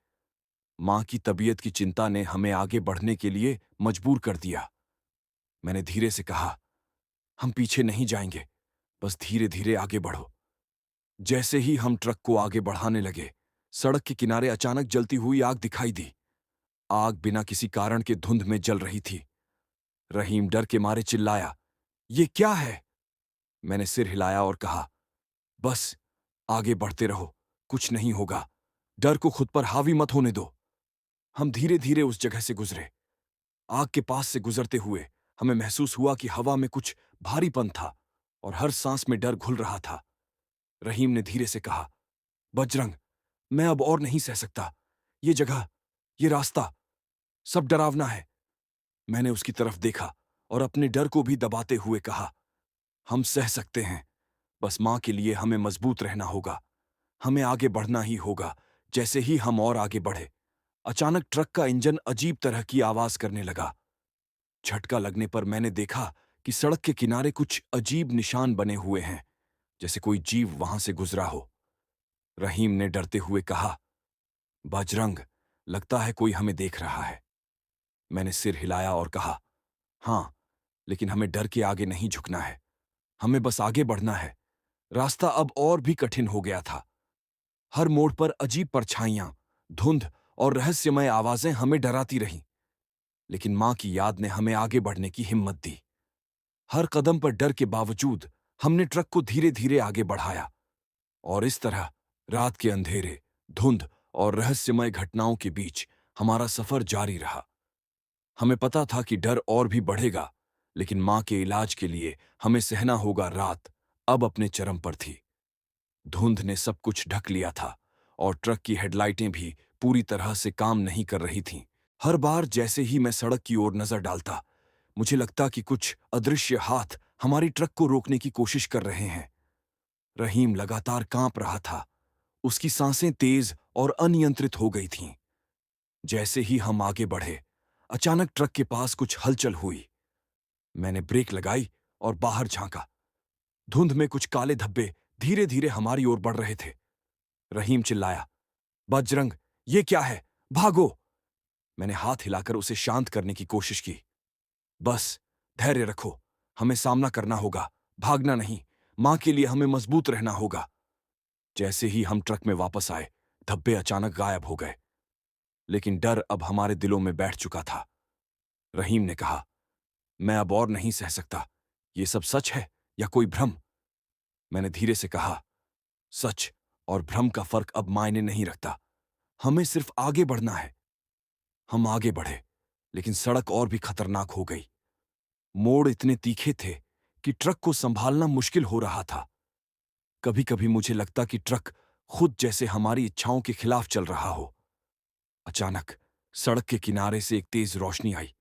मां की तबीयत की चिंता ने हमें आगे बढ़ने के लिए मजबूर कर दिया। मैंने धीरे से कहा, हम पीछे नहीं जाएंगे, बस धीरे धीरे आगे बढ़ो। जैसे ही हम ट्रक को आगे बढ़ाने लगे, सड़क के किनारे अचानक जलती हुई आग दिखाई दी। आग बिना किसी कारण के धुंध में जल रही थी। रहीम डर के मारे चिल्लाया, ये क्या है? मैंने सिर हिलाया और कहा, बस आगे बढ़ते रहो, कुछ नहीं होगा, डर को खुद पर हावी मत होने दो। हम धीरे धीरे उस जगह से गुजरे। आग के पास से गुजरते हुए हमें महसूस हुआ कि हवा में कुछ भारीपन था और हर सांस में डर घुल रहा था। रहीम ने धीरे से कहा, बजरंग, मैं अब और नहीं सह सकता। ये जगह, ये रास्ता, सब डरावना है। मैंने उसकी तरफ देखा और अपने डर को भी दबाते हुए कहा, हम सह सकते हैं, बस मां के लिए हमें मजबूत रहना होगा। हमें आगे बढ़ना ही होगा। जैसे ही हम और आगे बढ़े, अचानक ट्रक का इंजन अजीब तरह की आवाज करने लगा। झटका लगने पर मैंने देखा कि सड़क के किनारे कुछ अजीब निशान बने हुए हैं, जैसे कोई जीव वहां से गुजरा हो। रहीम ने डरते हुए कहा, बजरंग, लगता है कोई हमें देख रहा है। मैंने सिर हिलाया और कहा, हाँ, लेकिन हमें डर के आगे नहीं झुकना है, हमें बस आगे बढ़ना है। रास्ता अब और भी कठिन हो गया था। हर मोड़ पर अजीब परछाइयां, धुंध और रहस्यमय आवाजें हमें डराती रहीं। लेकिन मां की याद ने हमें आगे बढ़ने की हिम्मत दी। हर कदम पर डर के बावजूद हमने ट्रक को धीरे धीरे आगे बढ़ाया, और इस तरह रात के अंधेरे, धुंध और रहस्यमय घटनाओं के बीच हमारा सफर जारी रहा। हमें पता था कि डर और भी बढ़ेगा, लेकिन मां के इलाज के लिए हमें सहना होगा। रात अब अपने चरम पर थी। धुंध ने सब कुछ ढक लिया था, और ट्रक की हेडलाइटें भी पूरी तरह से काम नहीं कर रही थीं। हर बार जैसे ही मैं सड़क की ओर नजर डालता, मुझे लगता कि कुछ अदृश्य हाथ हमारी ट्रक को रोकने की कोशिश कर रहे हैं। रहीम लगातार कांप रहा था। उसकी सांसें तेज और अनियंत्रित हो गई थीं। जैसे ही हम आगे बढ़े, अचानक ट्रक के पास कुछ हलचल हुई। मैंने ब्रेक लगाई और बाहर झांका। धुंध में कुछ काले धब्बे धीरे धीरे हमारी ओर बढ़ रहे थे। रहीम चिल्लाया, बजरंग, ये क्या है? भागो! मैंने हाथ हिलाकर उसे शांत करने की कोशिश की। बस, धैर्य रखो। हमें सामना करना होगा, भागना नहीं। मां के लिए हमें मजबूत रहना होगा। जैसे ही हम ट्रक में वापस आए, धब्बे अचानक गायब हो गए। लेकिन डर अब हमारे दिलों में बैठ चुका था। रहीम ने कहा, मैं अब और नहीं सह सकता। ये सब सच है या कोई भ्रम? मैंने धीरे से कहा, सच और भ्रम का फर्क अब मायने नहीं रखता। हमें सिर्फ आगे बढ़ना है। हम आगे बढ़े, लेकिन सड़क और भी खतरनाक हो गई। मोड़ इतने तीखे थे कि ट्रक को संभालना मुश्किल हो रहा था। कभी कभी मुझे लगता कि ट्रक खुद जैसे हमारी इच्छाओं के खिलाफ चल रहा हो। अचानक सड़क के किनारे से एक तेज रोशनी आई।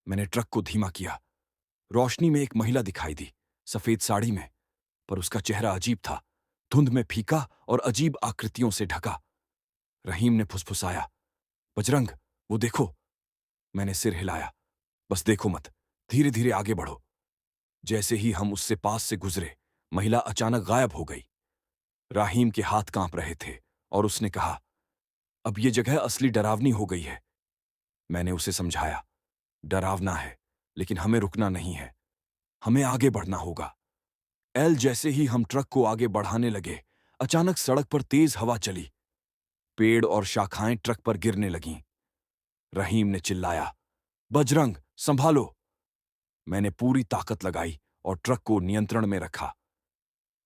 मैंने ट्रक को धीमा किया। रोशनी में एक महिला दिखाई दी, सफेद साड़ी में, पर उसका चेहरा अजीब था, धुंध में फीका और अजीब आकृतियों से ढका। रहीम ने फुसफुसाया, बजरंग, वो देखो। मैंने सिर हिलाया, बस देखो मत, धीरे धीरे आगे बढ़ो। जैसे ही हम उससे पास से गुजरे, महिला अचानक गायब हो गई। राहीम के हाथ कांप रहे थे और उसने कहा, अब ये जगह असली डरावनी हो गई है। मैंने उसे समझाया, डरावना है, लेकिन हमें रुकना नहीं है। हमें आगे बढ़ना होगा। जैसे ही हम ट्रक को आगे बढ़ाने लगे, अचानक सड़क पर तेज हवा चली। पेड़ और शाखाएं ट्रक पर गिरने लगीं। रहीम ने चिल्लाया, बजरंग, संभालो! मैंने पूरी ताकत लगाई और ट्रक को नियंत्रण में रखा।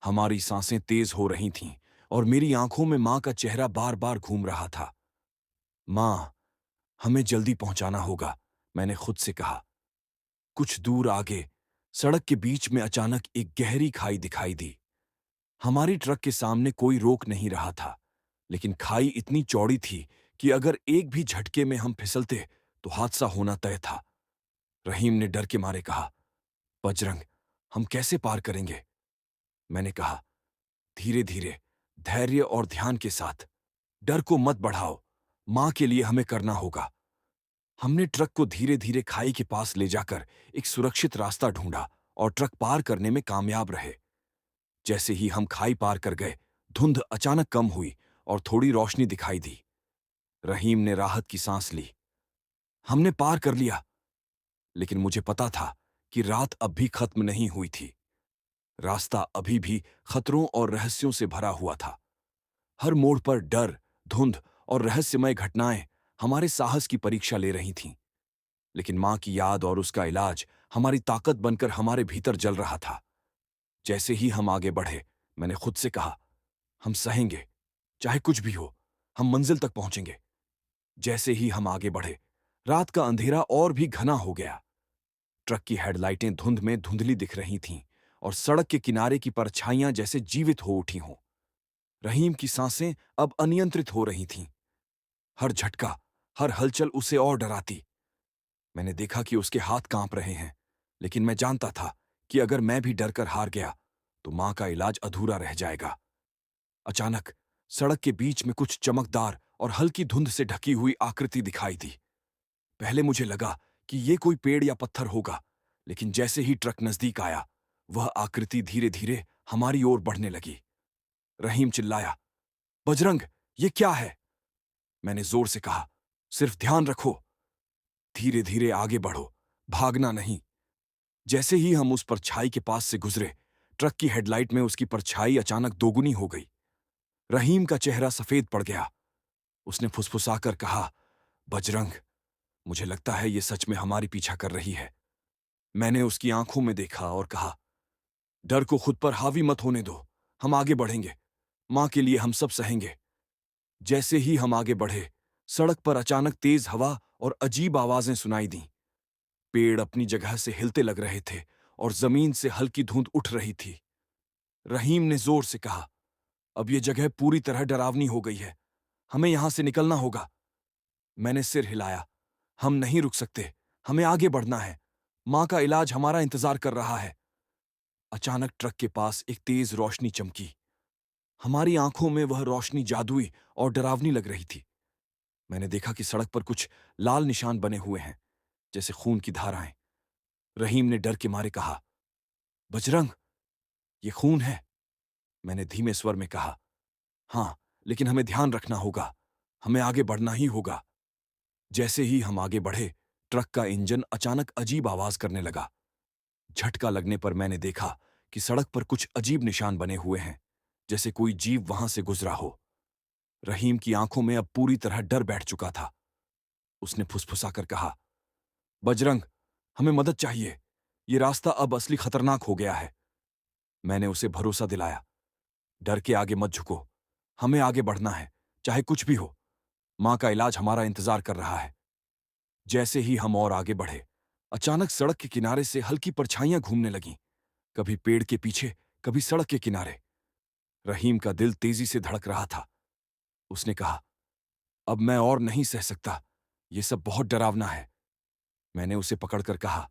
हमारी सांसें तेज हो रही थीं और मेरी आंखों में मां का चेहरा बार बार घूम रहा था। मां, हमें जल्दी पहुंचाना होगा, मैंने खुद से कहा। कुछ दूर आगे सड़क के बीच में अचानक एक गहरी खाई दिखाई दी। हमारी ट्रक के सामने कोई रोक नहीं रहा था, लेकिन खाई इतनी चौड़ी थी कि अगर एक भी झटके में हम फिसलते तो हादसा होना तय था। रहीम ने डर के मारे कहा, बजरंग, हम कैसे पार करेंगे? मैंने कहा, धीरे धीरे, धैर्य और ध्यान के साथ। डर को मत बढ़ाओ। मां के लिए हमें करना होगा। हमने ट्रक को धीरे धीरे खाई के पास ले जाकर एक सुरक्षित रास्ता ढूंढा और ट्रक पार करने में कामयाब रहे। जैसे ही हम खाई पार कर गए, धुंध अचानक कम हुई और थोड़ी रोशनी दिखाई दी। रहीम ने राहत की सांस ली। हमने पार कर लिया। लेकिन मुझे पता था कि रात अब भी खत्म नहीं हुई थी। रास्ता अभी भी खतरों और रहस्यों से भरा हुआ था। हर मोड़ पर डर, धुंध और रहस्यमय घटनाएं हमारे साहस की परीक्षा ले रही थीं। लेकिन मां की याद और उसका इलाज हमारी ताकत बनकर हमारे भीतर जल रहा था। जैसे ही हम आगे बढ़े, मैंने खुद से कहा, हम सहेंगे, चाहे कुछ भी हो, हम मंजिल तक पहुंचेंगे। जैसे ही हम आगे बढ़े, रात का अंधेरा और भी घना हो गया। ट्रक की हेडलाइटें धुंध में धुंधली दिख रही थीं और सड़क के किनारे की परछाइयां जैसे जीवित हो उठी हों। रहीम की सांसें अब अनियंत्रित हो रही थीं। हर झटका, हर हलचल उसे और डराती। मैंने देखा कि उसके हाथ कांप रहे हैं, लेकिन मैं जानता था कि अगर मैं भी डरकर हार गया तो मां का इलाज अधूरा रह जाएगा। अचानक सड़क के बीच में कुछ चमकदार और हल्की धुंध से ढकी हुई आकृति दिखाई दी। पहले मुझे लगा कि ये कोई पेड़ या पत्थर होगा, लेकिन जैसे ही ट्रक नजदीक आया, वह आकृति धीरे धीरे हमारी ओर बढ़ने लगी। रहीम चिल्लाया, बजरंग, ये क्या है? मैंने जोर से कहा, सिर्फ ध्यान रखो, धीरे धीरे आगे बढ़ो, भागना नहीं। जैसे ही हम उस परछाई के पास से गुजरे, ट्रक की हेडलाइट में उसकी परछाई अचानक दोगुनी हो गई। रहीम का चेहरा सफेद पड़ गया। उसने फुसफुसाकर कहा, बजरंग, मुझे लगता है ये सच में हमारी पीछा कर रही है। मैंने उसकी आंखों में देखा और कहा, डर को खुद पर हावी मत होने दो। हम आगे बढ़ेंगे। मां के लिए हम सब सहेंगे। जैसे ही हम आगे बढ़े, सड़क पर अचानक तेज हवा और अजीब आवाजें सुनाई दीं। पेड़ अपनी जगह से हिलते लग रहे थे और जमीन से हल्की धुंध उठ रही थी। रहीम ने जोर से कहा, अब यह जगह पूरी तरह डरावनी हो गई है। हमें यहां से निकलना होगा। मैंने सिर हिलाया। हम नहीं रुक सकते। हमें आगे बढ़ना है। मां का इलाज हमारा इंतजार कर रहा है। अचानक ट्रक के पास एक तेज रोशनी चमकी। हमारी आंखों में वह रोशनी जादुई और डरावनी लग रही थी। मैंने देखा कि सड़क पर कुछ लाल निशान बने हुए हैं, जैसे खून की धाराएं। रहीम ने डर के मारे कहा, बजरंग, ये खून है। मैंने धीमे स्वर में कहा, हाँ, लेकिन हमें ध्यान रखना होगा। हमें आगे बढ़ना ही होगा। जैसे ही हम आगे बढ़े, ट्रक का इंजन अचानक अजीब आवाज करने लगा। झटका लगने पर मैंने देखा कि सड़क पर कुछ अजीब निशान बने हुए हैं, जैसे कोई जीव वहां से गुजरा हो। रहीम की आंखों में अब पूरी तरह डर बैठ चुका था। उसने फुसफुसाकर कहा, बजरंग, हमें मदद चाहिए। ये रास्ता अब असली खतरनाक हो गया है। मैंने उसे भरोसा दिलाया, डर के आगे मत झुको। हमें आगे बढ़ना है, चाहे कुछ भी हो। मां का इलाज हमारा इंतजार कर रहा है। जैसे ही हम और आगे बढ़े, अचानक सड़क के किनारे से हल्की परछाइयां घूमने लगीं, कभी पेड़ के पीछे, कभी सड़क के किनारे। रहीम का दिल तेजी से धड़क रहा था। उसने कहा, अब मैं और नहीं सह सकता। ये सब बहुत डरावना है। मैंने उसे पकड़कर कहा,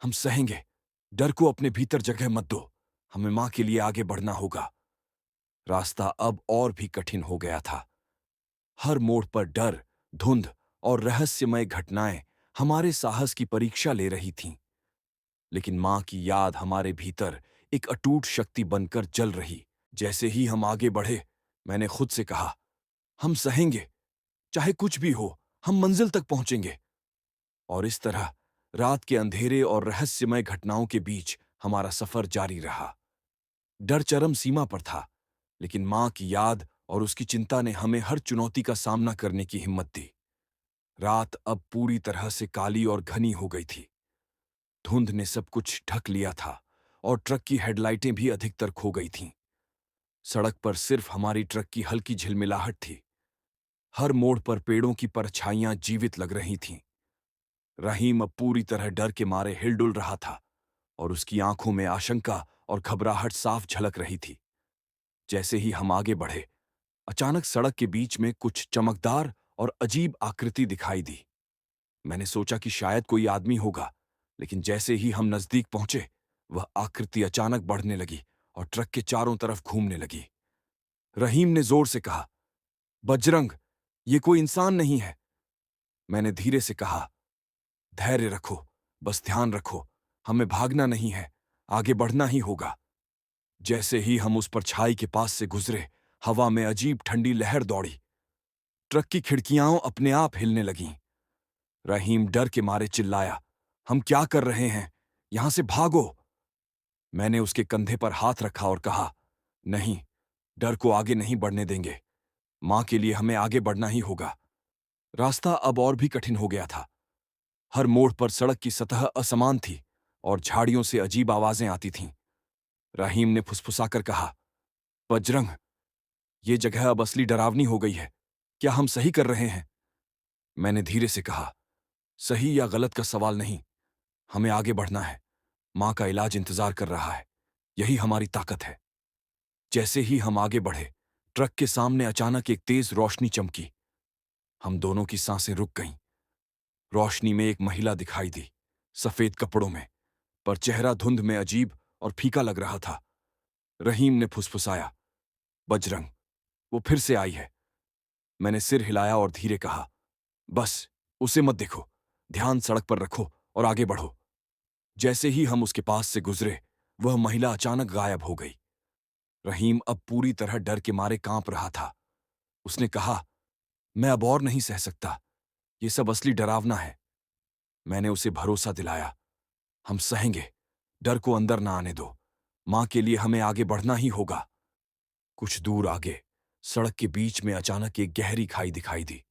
हम सहेंगे। डर को अपने भीतर जगह मत दो। हमें मां के लिए आगे बढ़ना होगा। रास्ता अब और भी कठिन हो गया था। हर मोड़ पर डर, धुंध और रहस्यमय घटनाएं हमारे साहस की परीक्षा ले रही थीं। लेकिन मां की याद हमारे भीतर एक अटूट शक्ति बनकर जल रही। जैसे ही हम आगे बढ़े, मैंने खुद से कहा, हम सहेंगे। चाहे कुछ भी हो, हम मंजिल तक पहुंचेंगे। और इस तरह रात के अंधेरे और रहस्यमय घटनाओं के बीच हमारा सफर जारी रहा। डर चरम सीमा पर था, लेकिन मां की याद और उसकी चिंता ने हमें हर चुनौती का सामना करने की हिम्मत दी। रात अब पूरी तरह से काली और घनी हो गई थी। धुंध ने सब कुछ ढक लिया था और ट्रक की हेडलाइटें भी अधिकतर खो गई थीं। सड़क पर सिर्फ हमारी ट्रक की हल्की झिलमिलाहट थी। हर मोड़ पर पेड़ों की परछाइयां जीवित लग रही थीं। रहीम अब पूरी तरह डर के मारे हिलडुल रहा था और उसकी आंखों में आशंका और घबराहट साफ झलक रही थी। जैसे ही हम आगे बढ़े, अचानक सड़क के बीच में कुछ चमकदार और अजीब आकृति दिखाई दी। मैंने सोचा कि शायद कोई आदमी होगा, लेकिन जैसे ही हम नजदीक पहुंचे, वह आकृति अचानक बढ़ने लगी और ट्रक के चारों तरफ घूमने लगी। रहीम ने जोर से कहा, बजरंग, ये कोई इंसान नहीं है। मैंने धीरे से कहा, धैर्य रखो, बस ध्यान रखो। हमें भागना नहीं है, आगे बढ़ना ही होगा। जैसे ही हम उस परछाई के पास से गुजरे, हवा में अजीब ठंडी लहर दौड़ी। ट्रक की खिड़कियां अपने आप हिलने लगीं। रहीम डर के मारे चिल्लाया, हम क्या कर रहे हैं? यहां से भागो। मैंने उसके कंधे पर हाथ रखा और कहा, नहीं, डर को आगे नहीं बढ़ने देंगे। मां के लिए हमें आगे बढ़ना ही होगा। रास्ता अब और भी कठिन हो गया था। हर मोड़ पर सड़क की सतह असमान थी और झाड़ियों से अजीब आवाजें आती थीं। रहीम ने फुसफुसाकर कहा, बजरंग, ये जगह अब असली डरावनी हो गई है। क्या हम सही कर रहे हैं? मैंने धीरे से कहा, सही या गलत का सवाल नहीं। हमें आगे बढ़ना है। मां का इलाज इंतजार कर रहा है। यही हमारी ताकत है। जैसे ही हम आगे बढ़े, ट्रक के सामने अचानक एक तेज रोशनी चमकी। हम दोनों की सांसें रुक गईं। रोशनी में एक महिला दिखाई दी, सफेद कपड़ों में, पर चेहरा धुंध में अजीब और फीका लग रहा था। रहीम ने फुसफुसाया, बजरंग, वो फिर से आई है। मैंने सिर हिलाया और धीरे कहा, बस, उसे मत देखो। ध्यान सड़क पर रखो और आगे बढ़ो। जैसे ही हम उसके पास से गुजरे, वह महिला अचानक गायब हो गई। रहीम अब पूरी तरह डर के मारे कांप रहा था। उसने कहा, मैं अब और नहीं सह सकता। ये सब असली डरावना है। मैंने उसे भरोसा दिलाया, हम सहेंगे। डर को अंदर ना आने दो। मां के लिए हमें आगे बढ़ना ही होगा। कुछ दूर आगे, सड़क के बीच में अचानक एक गहरी खाई दिखाई दी।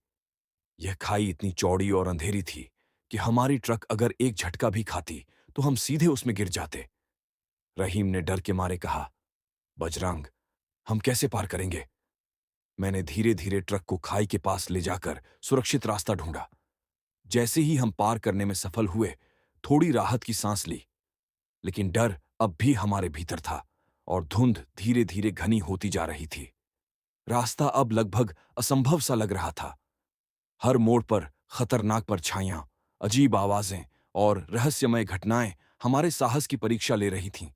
यह खाई इतनी चौड़ी और अंधेरी थी कि हमारी ट्रक अगर एक झटका भी खाती तो हम सीधे उसमें गिर जाते। रहीम ने डर के मारे कहा, बजरंग, हम कैसे पार करेंगे? मैंने धीरे धीरे ट्रक को खाई के पास ले जाकर सुरक्षित रास्ता ढूंढा। जैसे ही हम पार करने में सफल हुए, थोड़ी राहत की सांस ली, लेकिन डर अब भी हमारे भीतर था और धुंध धीरे धीरे घनी होती जा रही थी। रास्ता अब लगभग असंभव सा लग रहा था। हर मोड़ पर खतरनाक परछाइयां, अजीब आवाजें और रहस्यमय घटनाएं हमारे साहस की परीक्षा ले रही थीं।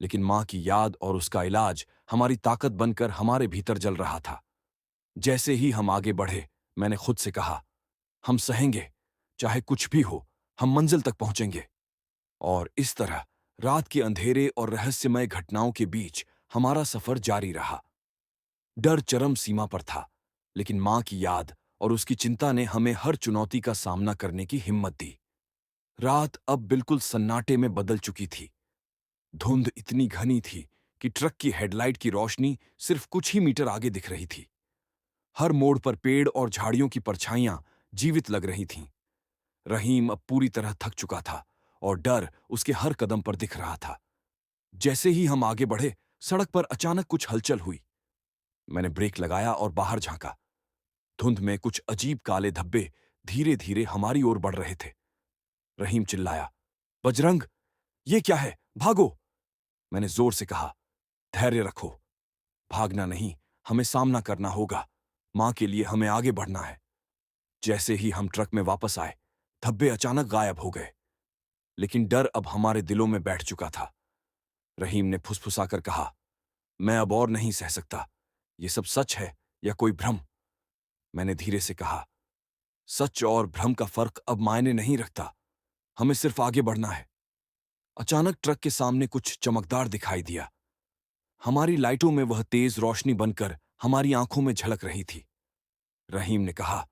लेकिन मां की याद और उसका इलाज हमारी ताकत बनकर हमारे भीतर जल रहा था। जैसे ही हम आगे बढ़े, मैंने खुद से कहा, हम सहेंगे, चाहे कुछ भी हो, हम मंजिल तक पहुंचेंगे। और इस तरह रात के अंधेरे और रहस्यमय घटनाओं के बीच हमारा सफर जारी रहा। डर चरम सीमा पर था, लेकिन मां की याद और उसकी चिंता ने हमें हर चुनौती का सामना करने की हिम्मत दी। रात अब बिल्कुल सन्नाटे में बदल चुकी थी। धुंध इतनी घनी थी कि ट्रक की हेडलाइट की रोशनी सिर्फ कुछ ही मीटर आगे दिख रही थी। हर मोड़ पर पेड़ और झाड़ियों की परछाइयां जीवित लग रही थीं। रहीम अब पूरी तरह थक चुका था और डर उसके हर कदम पर दिख रहा था। जैसे ही हम आगे बढ़े, सड़क पर अचानक कुछ हलचल हुई। मैंने ब्रेक लगाया और बाहर झांका। धुंध में कुछ अजीब काले धब्बे धीरे धीरे हमारी ओर बढ़ रहे थे। रहीम चिल्लाया, बजरंग, ये क्या है? भागो! मैंने जोर से कहा, धैर्य रखो, भागना नहीं, हमें सामना करना होगा। मां के लिए हमें आगे बढ़ना है। जैसे ही हम ट्रक में वापस आए, धब्बे अचानक गायब हो गए, लेकिन डर अब हमारे दिलों में बैठ चुका था। रहीम ने फुसफुसाकर कहा, मैं अब और नहीं सह सकता। ये सब सच है या कोई भ्रम? मैंने धीरे से कहा, सच और भ्रम का फर्क अब मायने नहीं रखता, हमें सिर्फ आगे बढ़ना है। अचानक ट्रक के सामने कुछ चमकदार दिखाई दिया। हमारी लाइटों में वह तेज रोशनी बनकर हमारी आंखों में झलक रही थी। रहीम ने कहा,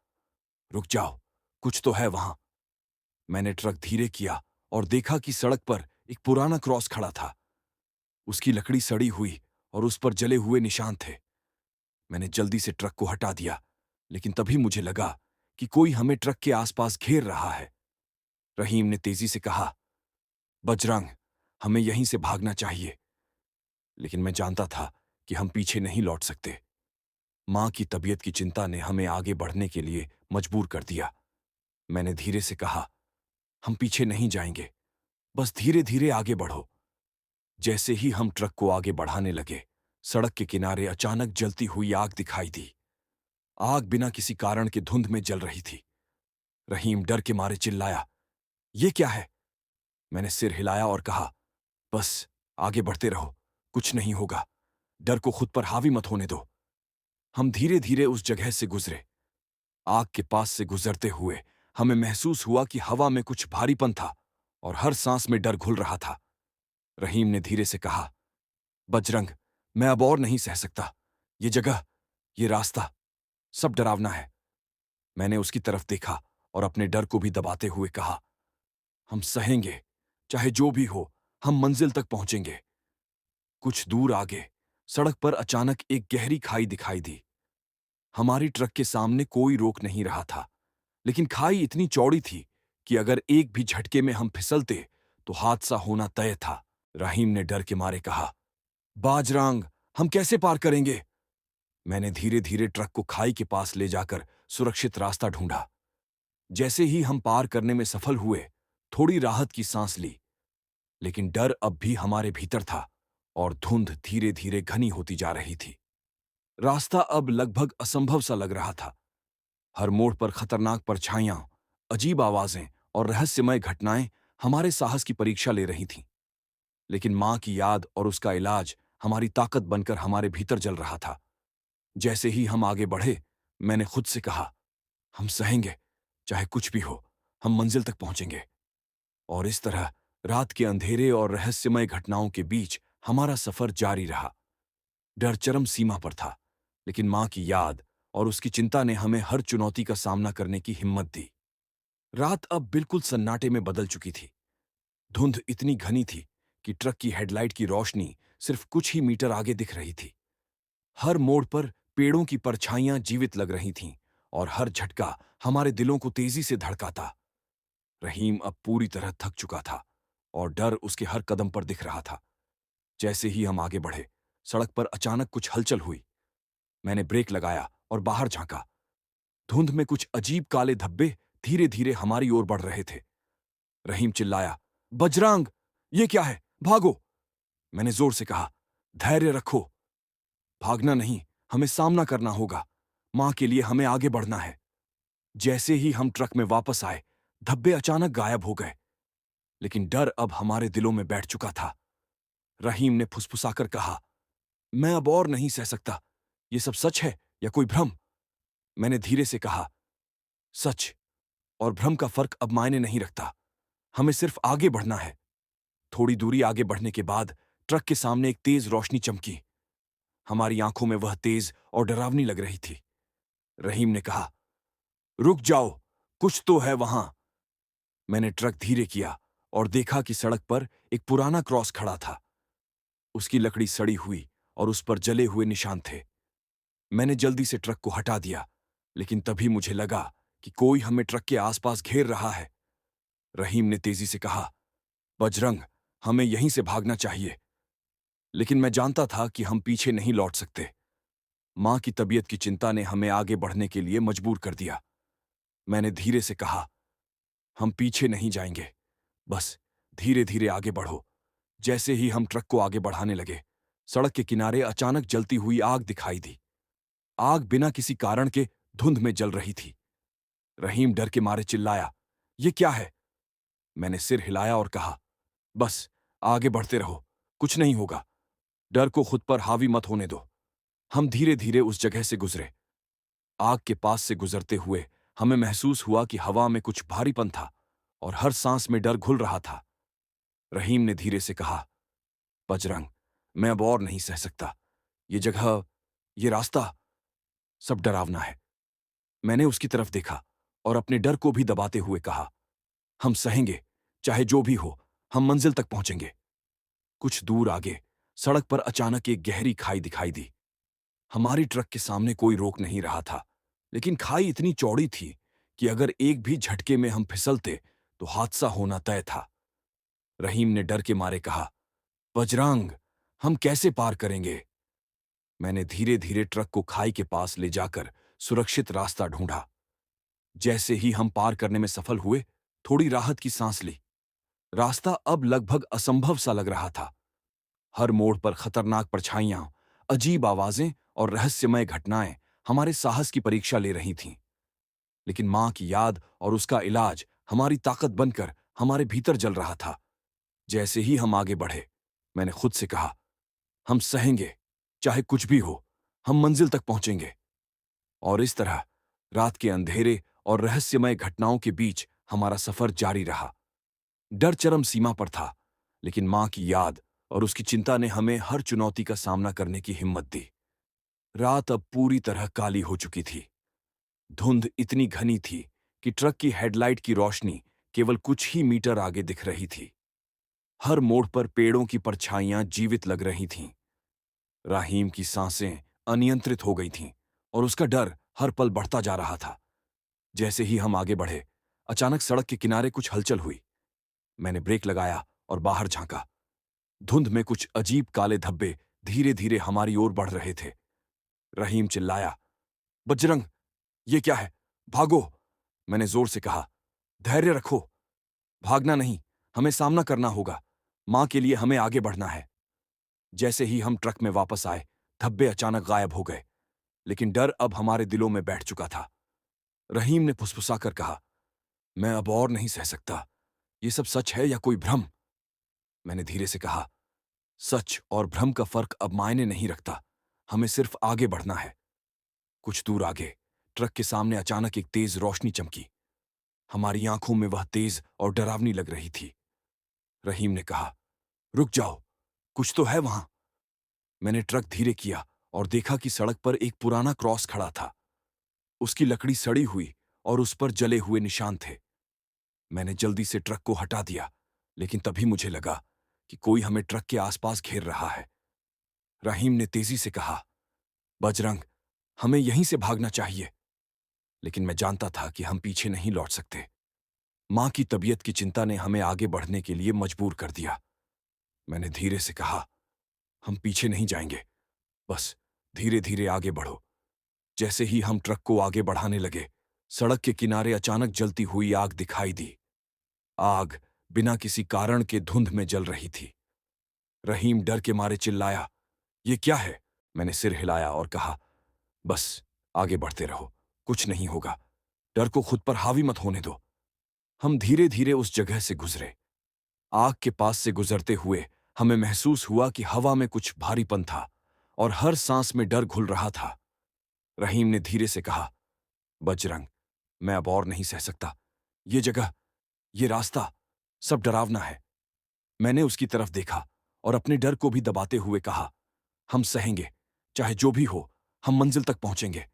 रुक जाओ, कुछ तो है वहां। मैंने ट्रक धीरे किया और देखा कि सड़क पर एक पुराना क्रॉस खड़ा था। उसकी लकड़ी सड़ी हुई और उस पर जले हुए निशान थे। मैंने जल्दी से ट्रक को हटा दिया, लेकिन तभी मुझे लगा कि कोई हमें ट्रक के आसपास घेर रहा है। रहीम ने तेजी से कहा, बजरंग, हमें यहीं से भागना चाहिए। लेकिन मैं जानता था कि हम पीछे नहीं लौट सकते। मां की तबीयत की चिंता ने हमें आगे बढ़ने के लिए मजबूर कर दिया। मैंने धीरे से कहा, हम पीछे नहीं जाएंगे, बस धीरे धीरे आगे बढ़ो। जैसे ही हम ट्रक को आगे बढ़ाने लगे, सड़क के किनारे अचानक जलती हुई आग दिखाई दी। आग बिना किसी कारण के धुंध में जल रही थी। रहीम डर के मारे चिल्लाया, ये क्या है? मैंने सिर हिलाया और कहा, बस आगे बढ़ते रहो, कुछ नहीं होगा। डर को खुद पर हावी मत होने दो। हम धीरे धीरे उस जगह से गुजरे। आग के पास से गुजरते हुए हमें महसूस हुआ कि हवा में कुछ भारीपन था और हर सांस में डर घुल रहा था। रहीम ने धीरे से कहा, बजरंग, मैं अब और नहीं सह सकता। ये जगह, ये रास्ता, सब डरावना है। मैंने उसकी तरफ देखा और अपने डर को भी दबाते हुए कहा, हम सहेंगे, चाहे जो भी हो, हम मंजिल तक पहुंचेंगे। कुछ दूर आगे सड़क पर अचानक एक गहरी खाई दिखाई दी। हमारी ट्रक के सामने कोई रोक नहीं रहा था, लेकिन खाई इतनी चौड़ी थी कि अगर एक भी झटके में हम फिसलते तो हादसा होना तय था। रहीम ने डर के मारे कहा, बाजरंग, हम कैसे पार करेंगे? मैंने धीरे धीरे ट्रक को खाई के पास ले जाकर सुरक्षित रास्ता ढूंढा। जैसे ही हम पार करने में सफल हुए, थोड़ी राहत की सांस ली, लेकिन डर अब भी हमारे भीतर था और धुंध धीरे धीरे घनी होती जा रही थी। रास्ता अब लगभग असंभव सा लग रहा था। हर मोड़ पर खतरनाक परछाइयां, अजीब आवाजें और रहस्यमय घटनाएं हमारे साहस की परीक्षा ले रही थीं। लेकिन मां की याद और उसका इलाज हमारी ताकत बनकर हमारे भीतर जल रहा था। जैसे ही हम आगे बढ़े, मैंने खुद से कहा, हम सहेंगे, चाहे कुछ भी हो, हम मंजिल तक पहुंचेंगे। और इस तरह रात के अंधेरे और रहस्यमय घटनाओं के बीच हमारा सफर जारी रहा। डर चरम सीमा पर था, लेकिन मां की याद और उसकी चिंता ने हमें हर चुनौती का सामना करने की हिम्मत दी। रात अब बिल्कुल सन्नाटे में बदल चुकी थी। धुंध इतनी घनी थी कि ट्रक की हेडलाइट की रोशनी सिर्फ कुछ ही मीटर आगे दिख रही थी। हर मोड़ पर पेड़ों की परछाइयां जीवित लग रही थीं और हर झटका हमारे दिलों को तेजी से धड़काता। रहीम अब पूरी तरह थक चुका था और डर उसके हर कदम पर दिख रहा था। जैसे ही हम आगे बढ़े, सड़क पर अचानक कुछ हलचल हुई। मैंने ब्रेक लगाया और बाहर झांका। धुंध में कुछ अजीब काले धब्बे धीरे धीरे हमारी ओर बढ़ रहे थे। रहीम चिल्लाया, बजरंग, ये क्या है? भागो! मैंने जोर से कहा, धैर्य रखो। भागना नहीं, हमें सामना करना होगा। मां के लिए हमें आगे बढ़ना है। जैसे ही हम ट्रक में वापस आए, धब्बे अचानक गायब हो गए, लेकिन डर अब हमारे दिलों में बैठ चुका था। रहीम ने फुसफुसाकर कहा, मैं अब और नहीं सह सकता। ये सब सच है या कोई भ्रम? मैंने धीरे से कहा, सच और भ्रम का फर्क अब मायने नहीं रखता। हमें सिर्फ आगे बढ़ना है। थोड़ी दूरी आगे बढ़ने के बाद ट्रक के सामने एक तेज रोशनी चमकी। हमारी आंखों में वह तेज और डरावनी लग रही थी। रहीम ने कहा, रुक जाओ, कुछ तो है वहां। मैंने ट्रक धीरे किया और देखा कि सड़क पर एक पुराना क्रॉस खड़ा था। उसकी लकड़ी सड़ी हुई और उस पर जले हुए निशान थे। मैंने जल्दी से ट्रक को हटा दिया, लेकिन तभी मुझे लगा कि कोई हमें ट्रक के आसपास घेर रहा है। रहीम ने तेजी से कहा, बजरंग, हमें यहीं से भागना चाहिए। लेकिन मैं जानता था कि हम पीछे नहीं लौट सकते। मां की तबीयत की चिंता ने हमें आगे बढ़ने के लिए मजबूर कर दिया। मैंने धीरे से कहा, हम पीछे नहीं जाएंगे, बस धीरे धीरे आगे बढ़ो। जैसे ही हम ट्रक को आगे बढ़ाने लगे, सड़क के किनारे अचानक जलती हुई आग दिखाई दी। आग बिना किसी कारण के धुंध में जल रही थी। रहीम डर के मारे चिल्लाया, ये क्या है? मैंने सिर हिलाया और कहा, बस आगे बढ़ते रहो, कुछ नहीं होगा। डर को खुद पर हावी मत होने दो। हम धीरे धीरे उस जगह से गुजरे। आग के पास से गुजरते हुए हमें महसूस हुआ कि हवा में कुछ भारीपन था और हर सांस में डर घुल रहा था। रहीम ने धीरे से कहा, बजरंग, मैं अब और नहीं सह सकता। ये जगह, ये रास्ता, सब डरावना है। मैंने उसकी तरफ देखा और अपने डर को भी दबाते हुए कहा, हम सहेंगे, चाहे जो भी हो, हम मंजिल तक पहुंचेंगे। कुछ दूर आगे सड़क पर अचानक एक गहरी खाई दिखाई दी। हमारी ट्रक के सामने कोई रोक नहीं रहा था, लेकिन खाई इतनी चौड़ी थी कि अगर एक भी झटके में हम फिसलते तो हादसा होना तय था। रहीम ने डर के मारे कहा, बजरंग, हम कैसे पार करेंगे? मैंने धीरे धीरे ट्रक को खाई के पास ले जाकर सुरक्षित रास्ता ढूंढा। जैसे ही हम पार करने में सफल हुए, थोड़ी राहत की सांस ली। रास्ता अब लगभग असंभव सा लग रहा था। हर मोड़ पर खतरनाक परछाइयां, अजीब आवाजें और रहस्यमय घटनाएं हमारे साहस की परीक्षा ले रही थीं। लेकिन मां की याद और उसका इलाज हमारी ताकत बनकर हमारे भीतर जल रहा था। जैसे ही हम आगे बढ़े, मैंने खुद से कहा, हम सहेंगे, चाहे कुछ भी हो, हम मंजिल तक पहुंचेंगे। और इस तरह रात के अंधेरे और रहस्यमय घटनाओं के बीच हमारा सफर जारी रहा। डर चरम सीमा पर था, लेकिन मां की याद और उसकी चिंता ने हमें हर चुनौती का सामना करने की हिम्मत दी। रात अब पूरी तरह काली हो चुकी थी। धुंध इतनी घनी थी कि ट्रक की हेडलाइट की रोशनी केवल कुछ ही मीटर आगे दिख रही थी। हर मोड़ पर पेड़ों की परछाइयां जीवित लग रही थीं। राहीम की सांसें अनियंत्रित हो गई थीं और उसका डर हर पल बढ़ता जा रहा था। जैसे ही हम आगे बढ़े, अचानक सड़क के किनारे कुछ हलचल हुई। मैंने ब्रेक लगाया और बाहर झांका। धुंध में कुछ अजीब काले धब्बे धीरे धीरे हमारी ओर बढ़ रहे थे। रहीम चिल्लाया, बजरंग, ये क्या है? भागो! मैंने जोर से कहा, धैर्य रखो। भागना नहीं, हमें सामना करना होगा। मां के लिए हमें आगे बढ़ना है। जैसे ही हम ट्रक में वापस आए, धब्बे अचानक गायब हो गए, लेकिन डर अब हमारे दिलों में बैठ चुका था। रहीम ने फुसफुसाकर कहा, मैं अब और नहीं सह सकता। ये सब सच है या कोई भ्रम? मैंने धीरे से कहा, सच और भ्रम का फर्क अब मायने नहीं रखता। हमें सिर्फ आगे बढ़ना है। कुछ दूर आगे ट्रक के सामने अचानक एक तेज रोशनी चमकी। हमारी आंखों में वह तेज और डरावनी लग रही थी। रहीम ने कहा, रुक जाओ, कुछ तो है वहां। मैंने ट्रक धीरे किया और देखा कि सड़क पर एक पुराना क्रॉस खड़ा था। उसकी लकड़ी सड़ी हुई और उस पर जले हुए निशान थे। मैंने जल्दी से ट्रक को हटा दिया, लेकिन तभी मुझे लगा कि कोई हमें ट्रक के आसपास घेर रहा है। रहीम ने तेजी से कहा, बजरंग, हमें यहीं से भागना चाहिए। लेकिन मैं जानता था कि हम पीछे नहीं लौट सकते। मां की तबीयत की चिंता ने हमें आगे बढ़ने के लिए मजबूर कर दिया। मैंने धीरे से कहा, हम पीछे नहीं जाएंगे, बस धीरे धीरे आगे बढ़ो। जैसे ही हम ट्रक को आगे बढ़ाने लगे, सड़क के किनारे अचानक जलती हुई आग दिखाई दी। आग बिना किसी कारण के धुंध में जल रही थी। रहीम डर के मारे चिल्लाया, ये क्या है? मैंने सिर हिलाया और कहा, बस आगे बढ़ते रहो, कुछ नहीं होगा। डर को खुद पर हावी मत होने दो। हम धीरे धीरे उस जगह से गुजरे। आग के पास से गुजरते हुए हमें महसूस हुआ कि हवा में कुछ भारीपन था और हर सांस में डर घुल रहा था। रहीम ने धीरे से कहा, बजरंग, मैं अब और नहीं सह सकता। ये जगह, ये रास्ता, सब डरावना है। मैंने उसकी तरफ देखा और अपने डर को भी दबाते हुए कहा, हम सहेंगे, चाहे जो भी हो, हम मंजिल तक पहुंचेंगे।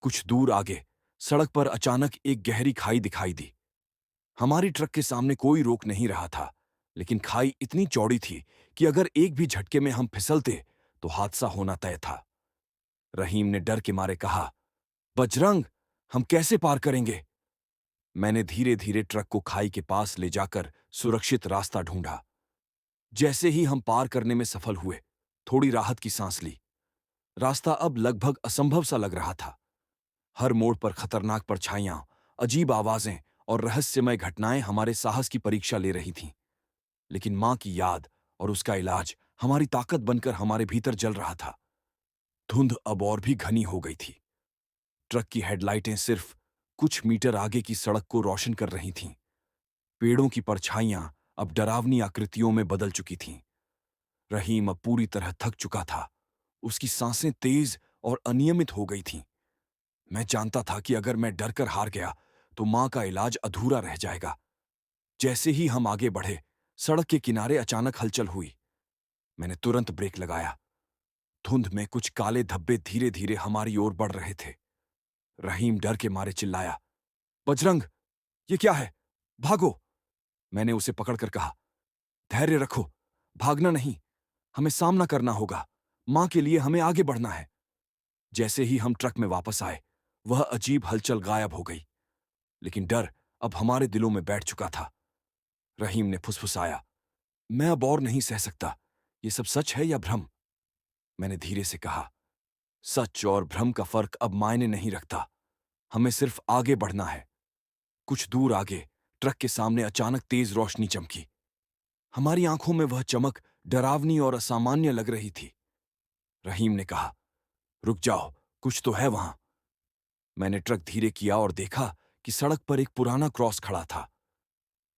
कुछ दूर आगे सड़क पर अचानक एक गहरी खाई दिखाई दी। हमारी ट्रक के सामने कोई रोक नहीं रहा था, लेकिन खाई इतनी चौड़ी थी कि अगर एक भी झटके में हम फिसलते तो हादसा होना तय था। रहीम ने डर के मारे कहा, बजरंग, हम कैसे पार करेंगे? मैंने धीरे धीरे ट्रक को खाई के पास ले जाकर सुरक्षित रास्ता ढूंढा। जैसे ही हम पार करने में सफल हुए, थोड़ी राहत की सांस ली। रास्ता अब लगभग असंभव सा लग रहा था। हर मोड़ पर खतरनाक परछाइयां, अजीब आवाजें और रहस्यमय घटनाएं हमारे साहस की परीक्षा ले रही थीं। लेकिन मां की याद और उसका इलाज हमारी ताकत बनकर हमारे भीतर जल रहा था। धुंध अब और भी घनी हो गई थी। ट्रक की हेडलाइटें सिर्फ कुछ मीटर आगे की सड़क को रोशन कर रही थीं। पेड़ों की परछाइयां अब डरावनी आकृतियों में बदल चुकी थीं। रहीम अब पूरी तरह थक चुका था। उसकी सांसें तेज और अनियमित हो गई थीं। मैं जानता था कि अगर मैं डर कर हार गया तो मां का इलाज अधूरा रह जाएगा। जैसे ही हम आगे बढ़े, सड़क के किनारे अचानक हलचल हुई। मैंने तुरंत ब्रेक लगाया। धुंध में कुछ काले धब्बे धीरे धीरे हमारी ओर बढ़ रहे थे। रहीम डर के मारे चिल्लाया, बजरंग, ये क्या है? भागो! मैंने उसे पकड़कर कहा, धैर्य रखो, भागना नहीं, हमें सामना करना होगा। मां के लिए हमें आगे बढ़ना है। जैसे ही हम ट्रक में वापस आए, वह अजीब हलचल गायब हो गई, लेकिन डर अब हमारे दिलों में बैठ चुका था। रहीम ने फुसफुसाया, मैं अब और नहीं सह सकता। ये सब सच है या भ्रम? मैंने धीरे से कहा, सच और भ्रम का फर्क अब मायने नहीं रखता। हमें सिर्फ आगे बढ़ना है। कुछ दूर आगे ट्रक के सामने अचानक तेज रोशनी चमकी। हमारी आंखों में वह चमक डरावनी और असामान्य लग रही थी। रहीम ने कहा, रुक जाओ, कुछ तो है वहां। मैंने ट्रक धीरे किया और देखा कि सड़क पर एक पुराना क्रॉस खड़ा था।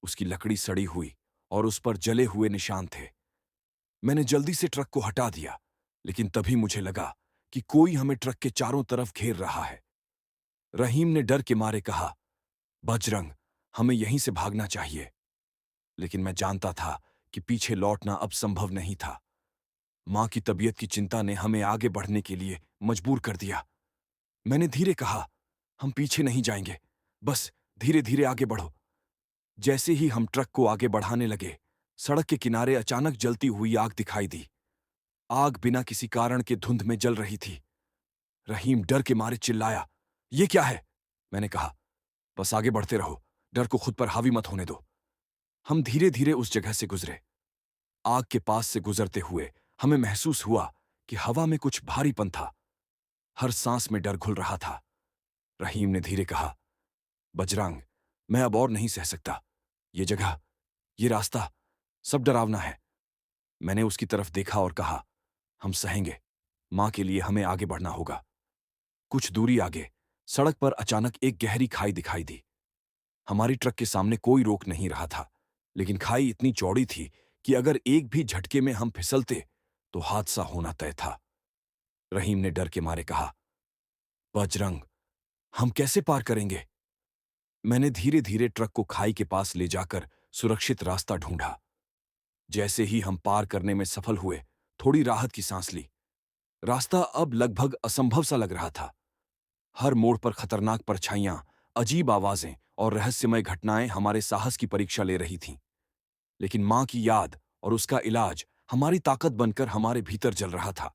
उसकी लकड़ी सड़ी हुई और उस पर जले हुए निशान थे। मैंने जल्दी से ट्रक को हटा दिया, लेकिन तभी मुझे लगा कि कोई हमें ट्रक के चारों तरफ घेर रहा है। रहीम ने डर के मारे कहा, बजरंग, हमें यहीं से भागना चाहिए। लेकिन मैं जानता था कि पीछे लौटना अब संभव नहीं था। मां की तबीयत की चिंता ने हमें आगे बढ़ने के लिए मजबूर कर दिया। मैंने धीरे कहा, हम पीछे नहीं जाएंगे, बस धीरे धीरे आगे बढ़ो। जैसे ही हम ट्रक को आगे बढ़ाने लगे, सड़क के किनारे अचानक जलती हुई आग दिखाई दी। आग बिना किसी कारण के धुंध में जल रही थी। रहीम डर के मारे चिल्लाया, ये क्या है? मैंने कहा, बस आगे बढ़ते रहो, डर को खुद पर हावी मत होने दो। हम धीरे धीरे उस जगह से गुजरे। आग के पास से गुजरते हुए हमें महसूस हुआ कि हवा में कुछ भारीपन था। हर सांस में डर घुल रहा था। रहीम ने धीरे कहा, बजरंग, मैं अब और नहीं सह सकता। ये जगह, ये रास्ता, सब डरावना है। मैंने उसकी तरफ देखा और कहा, हम सहेंगे, मां के लिए हमें आगे बढ़ना होगा। कुछ दूरी आगे सड़क पर अचानक एक गहरी खाई दिखाई दी। हमारी ट्रक के सामने कोई रोक नहीं रहा था, लेकिन खाई इतनी चौड़ी थी कि अगर एक भी झटके में हम फिसलते तो हादसा होना तय था। रहीम ने डर के मारे कहा, बजरंग, हम कैसे पार करेंगे? मैंने धीरे धीरे ट्रक को खाई के पास ले जाकर सुरक्षित रास्ता ढूंढा। जैसे ही हम पार करने में सफल हुए, थोड़ी राहत की सांस ली। रास्ता अब लगभग असंभव सा लग रहा था। हर मोड़ पर खतरनाक परछाइयां, अजीब आवाजें और रहस्यमय घटनाएं हमारे साहस की परीक्षा ले रही थीं। लेकिन मां की याद और उसका इलाज हमारी ताकत बनकर हमारे भीतर जल रहा था।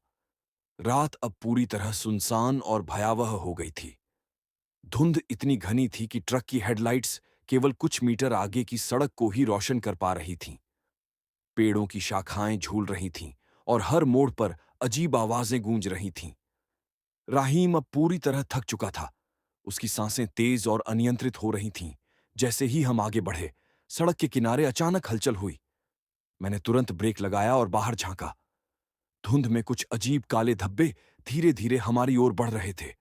रात अब पूरी तरह सुनसान और भयावह हो गई थी। धुंध इतनी घनी थी कि ट्रक की हेडलाइट्स केवल कुछ मीटर आगे की सड़क को ही रोशन कर पा रही थीं। पेड़ों की शाखाएं झूल रही थीं और हर मोड़ पर अजीब आवाजें गूंज रही थीं। राहीम अब पूरी तरह थक चुका था। उसकी सांसें तेज और अनियंत्रित हो रही थीं। जैसे ही हम आगे बढ़े, सड़क के किनारे अचानक हलचल हुई। मैंने तुरंत ब्रेक लगाया और बाहर झांका। धुंध में कुछ अजीब काले धब्बे धीरे धीरे हमारी ओर बढ़ रहे थे।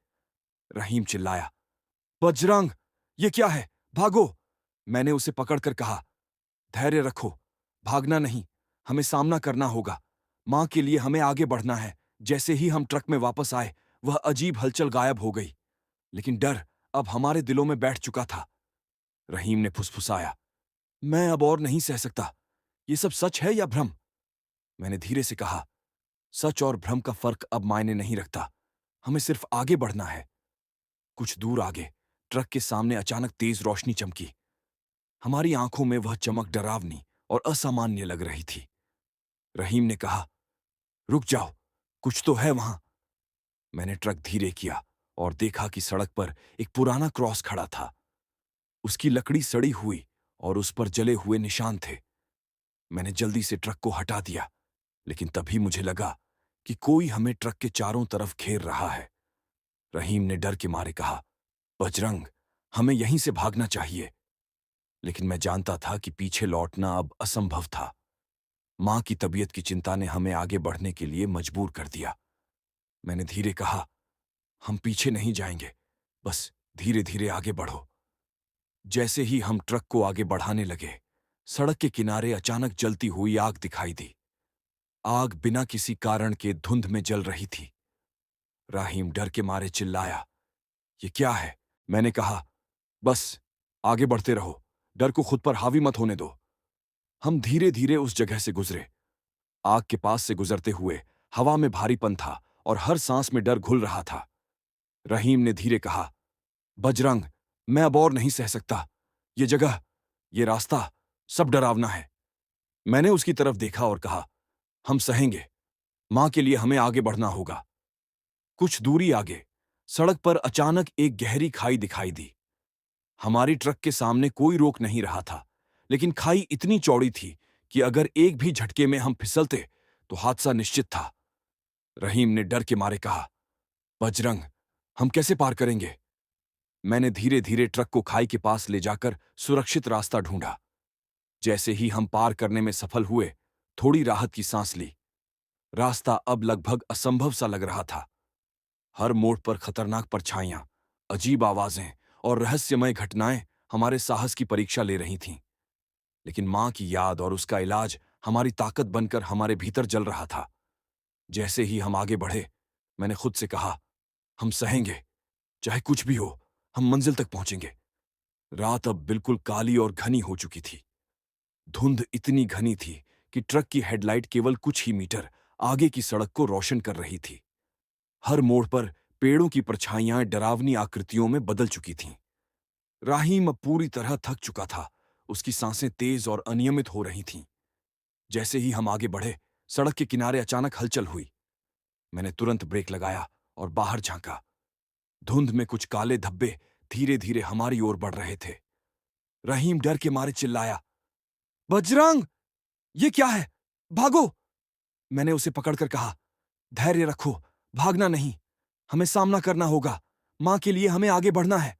रहीम चिल्लाया, बजरंग, ये क्या है? भागो! मैंने उसे पकड़कर कहा, धैर्य रखो, भागना नहीं, हमें सामना करना होगा। मां के लिए हमें आगे बढ़ना है। जैसे ही हम ट्रक में वापस आए, वह अजीब हलचल गायब हो गई, लेकिन डर अब हमारे दिलों में बैठ चुका था। रहीम ने फुसफुसाया, मैं अब और नहीं सह सकता। ये सब सच है या भ्रम? मैंने धीरे से कहा, सच और भ्रम का फर्क अब मायने नहीं रखता। हमें सिर्फ आगे बढ़ना है। कुछ दूर आगे ट्रक के सामने अचानक तेज रोशनी चमकी। हमारी आंखों में वह चमक डरावनी और असामान्य लग रही थी। रहीम ने कहा, रुक जाओ, कुछ तो है वहां। मैंने ट्रक धीरे किया और देखा कि सड़क पर एक पुराना क्रॉस खड़ा था। उसकी लकड़ी सड़ी हुई और उस पर जले हुए निशान थे। मैंने जल्दी से ट्रक को हटा दिया, लेकिन तभी मुझे लगा कि कोई हमें ट्रक के चारों तरफ घेर रहा है। रहीम ने डर के मारे कहा, बजरंग, हमें यहीं से भागना चाहिए। लेकिन मैं जानता था कि पीछे लौटना अब असंभव था। मां की तबीयत की चिंता ने हमें आगे बढ़ने के लिए मजबूर कर दिया। मैंने धीरे कहा, हम पीछे नहीं जाएंगे, बस धीरे धीरे आगे बढ़ो। जैसे ही हम ट्रक को आगे बढ़ाने लगे, सड़क के किनारे अचानक जलती हुई आग दिखाई दी। आग बिना किसी कारण के धुंध में जल रही थी। राहीम डर के मारे चिल्लाया, ये क्या है? मैंने कहा, बस आगे बढ़ते रहो, डर को खुद पर हावी मत होने दो। हम धीरे धीरे उस जगह से गुजरे। आग के पास से गुजरते हुए हवा में भारीपन था और हर सांस में डर घुल रहा था। रहीम ने धीरे कहा, बजरंग, मैं अब और नहीं सह सकता। ये जगह, ये रास्ता, सब डरावना है। मैंने उसकी तरफ देखा और कहा, हम सहेंगे, मां के लिए हमें आगे बढ़ना होगा। कुछ दूरी आगे सड़क पर अचानक एक गहरी खाई दिखाई दी। हमारी ट्रक के सामने कोई रोक नहीं रहा था, लेकिन खाई इतनी चौड़ी थी कि अगर एक भी झटके में हम फिसलते तो हादसा निश्चित था। रहीम ने डर के मारे कहा, बजरंग, हम कैसे पार करेंगे? मैंने धीरे धीरे ट्रक को खाई के पास ले जाकर सुरक्षित रास्ता ढूंढा। जैसे ही हम पार करने में सफल हुए, थोड़ी राहत की सांस ली। रास्ता अब लगभग असंभव सा लग रहा था। हर मोड़ पर खतरनाक परछाइयां, अजीब आवाजें और रहस्यमय घटनाएं हमारे साहस की परीक्षा ले रही थीं। लेकिन मां की याद और उसका इलाज हमारी ताकत बनकर हमारे भीतर जल रहा था। जैसे ही हम आगे बढ़े, मैंने खुद से कहा, हम सहेंगे, चाहे कुछ भी हो, हम मंजिल तक पहुंचेंगे। रात अब बिल्कुल काली और घनी हो चुकी थी। धुंध इतनी घनी थी कि ट्रक की हेडलाइट केवल कुछ ही मीटर आगे की सड़क को रोशन कर रही थी। हर मोड़ पर पेड़ों की परछाइयां डरावनी आकृतियों में बदल चुकी थीं। राहीम अब पूरी तरह थक चुका था। उसकी सांसें तेज और अनियमित हो रही थीं। जैसे ही हम आगे बढ़े, सड़क के किनारे अचानक हलचल हुई। मैंने तुरंत ब्रेक लगाया और बाहर झांका। धुंध में कुछ काले धब्बे धीरे धीरे हमारी ओर बढ़ रहे थे। रहीम डर के मारे चिल्लाया, बजरंग, ये क्या है? भागो! मैंने उसे पकड़कर कहा, धैर्य रखो, भागना नहीं, हमें सामना करना होगा। मां के लिए हमें आगे बढ़ना है।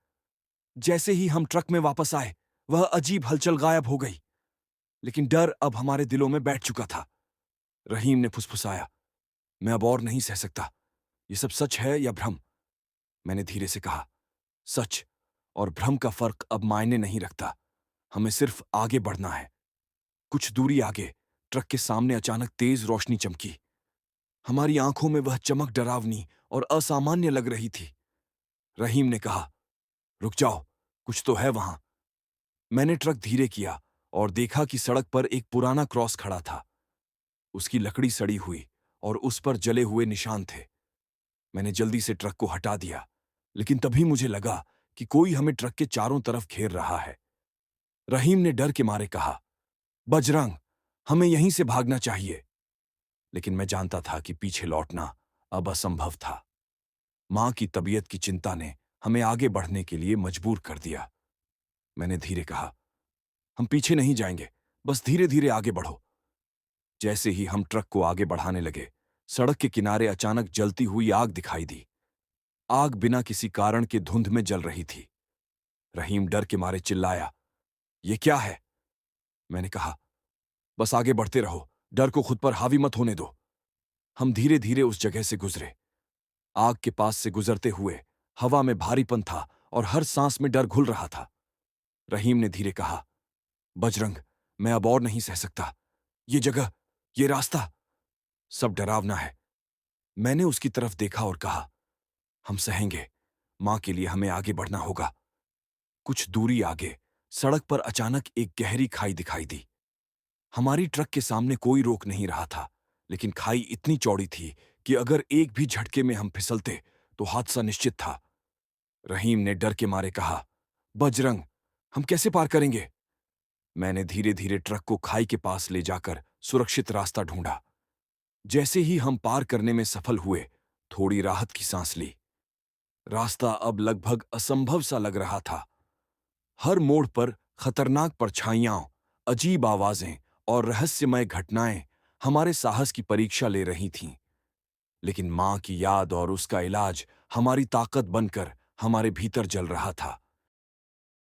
जैसे ही हम ट्रक में वापस आए, वह अजीब हलचल गायब हो गई, लेकिन डर अब हमारे दिलों में बैठ चुका था। रहीम ने फुसफुसाया, मैं अब और नहीं सह सकता। ये सब सच है या भ्रम? मैंने धीरे से कहा, सच और भ्रम का फर्क अब मायने नहीं रखता। हमें सिर्फ आगे बढ़ना है। कुछ दूरी आगे ट्रक के सामने अचानक तेज रोशनी चमकी। हमारी आंखों में वह चमक डरावनी और असामान्य लग रही थी। रहीम ने कहा, रुक जाओ, कुछ तो है वहां। मैंने ट्रक धीरे किया और देखा कि सड़क पर एक पुराना क्रॉस खड़ा था। उसकी लकड़ी सड़ी हुई और उस पर जले हुए निशान थे। मैंने जल्दी से ट्रक को हटा दिया, लेकिन तभी मुझे लगा कि कोई हमें ट्रक के चारों तरफ घेर रहा है। रहीम ने डर के मारे कहा, बजरंग, हमें यहीं से भागना चाहिए। लेकिन मैं जानता था कि पीछे लौटना अब असंभव था। मां की तबीयत की चिंता ने हमें आगे बढ़ने के लिए मजबूर कर दिया। मैंने धीरे कहा, हम पीछे नहीं जाएंगे, बस धीरे धीरे आगे बढ़ो। जैसे ही हम ट्रक को आगे बढ़ाने लगे, सड़क के किनारे अचानक जलती हुई आग दिखाई दी। आग बिना किसी कारण के धुंध में जल रही थी। रहीम डर के मारे चिल्लाया, ये क्या है? मैंने कहा, बस आगे बढ़ते रहो, डर को खुद पर हावी मत होने दो। हम धीरे धीरे उस जगह से गुजरे। आग के पास से गुजरते हुए हवा में भारीपन था और हर सांस में डर घुल रहा था। रहीम ने धीरे कहा, बजरंग, मैं अब और नहीं सह सकता। ये जगह, ये रास्ता, सब डरावना है। मैंने उसकी तरफ देखा और कहा, हम सहेंगे, मां के लिए हमें आगे बढ़ना होगा। कुछ दूरी आगे सड़क पर अचानक एक गहरी खाई दिखाई दी। हमारी ट्रक के सामने कोई रोक नहीं रहा था, लेकिन खाई इतनी चौड़ी थी कि अगर एक भी झटके में हम फिसलते तो हादसा निश्चित था। रहीम ने डर के मारे कहा, बजरंग, हम कैसे पार करेंगे? मैंने धीरे धीरे ट्रक को खाई के पास ले जाकर सुरक्षित रास्ता ढूंढा। जैसे ही हम पार करने में सफल हुए, थोड़ी राहत की सांस ली। रास्ता अब लगभग असंभव सा लग रहा था। हर मोड़ पर खतरनाक परछाइयां, अजीब आवाजें और रहस्यमय घटनाएं हमारे साहस की परीक्षा ले रही थीं। लेकिन मां की याद और उसका इलाज हमारी ताकत बनकर हमारे भीतर जल रहा था।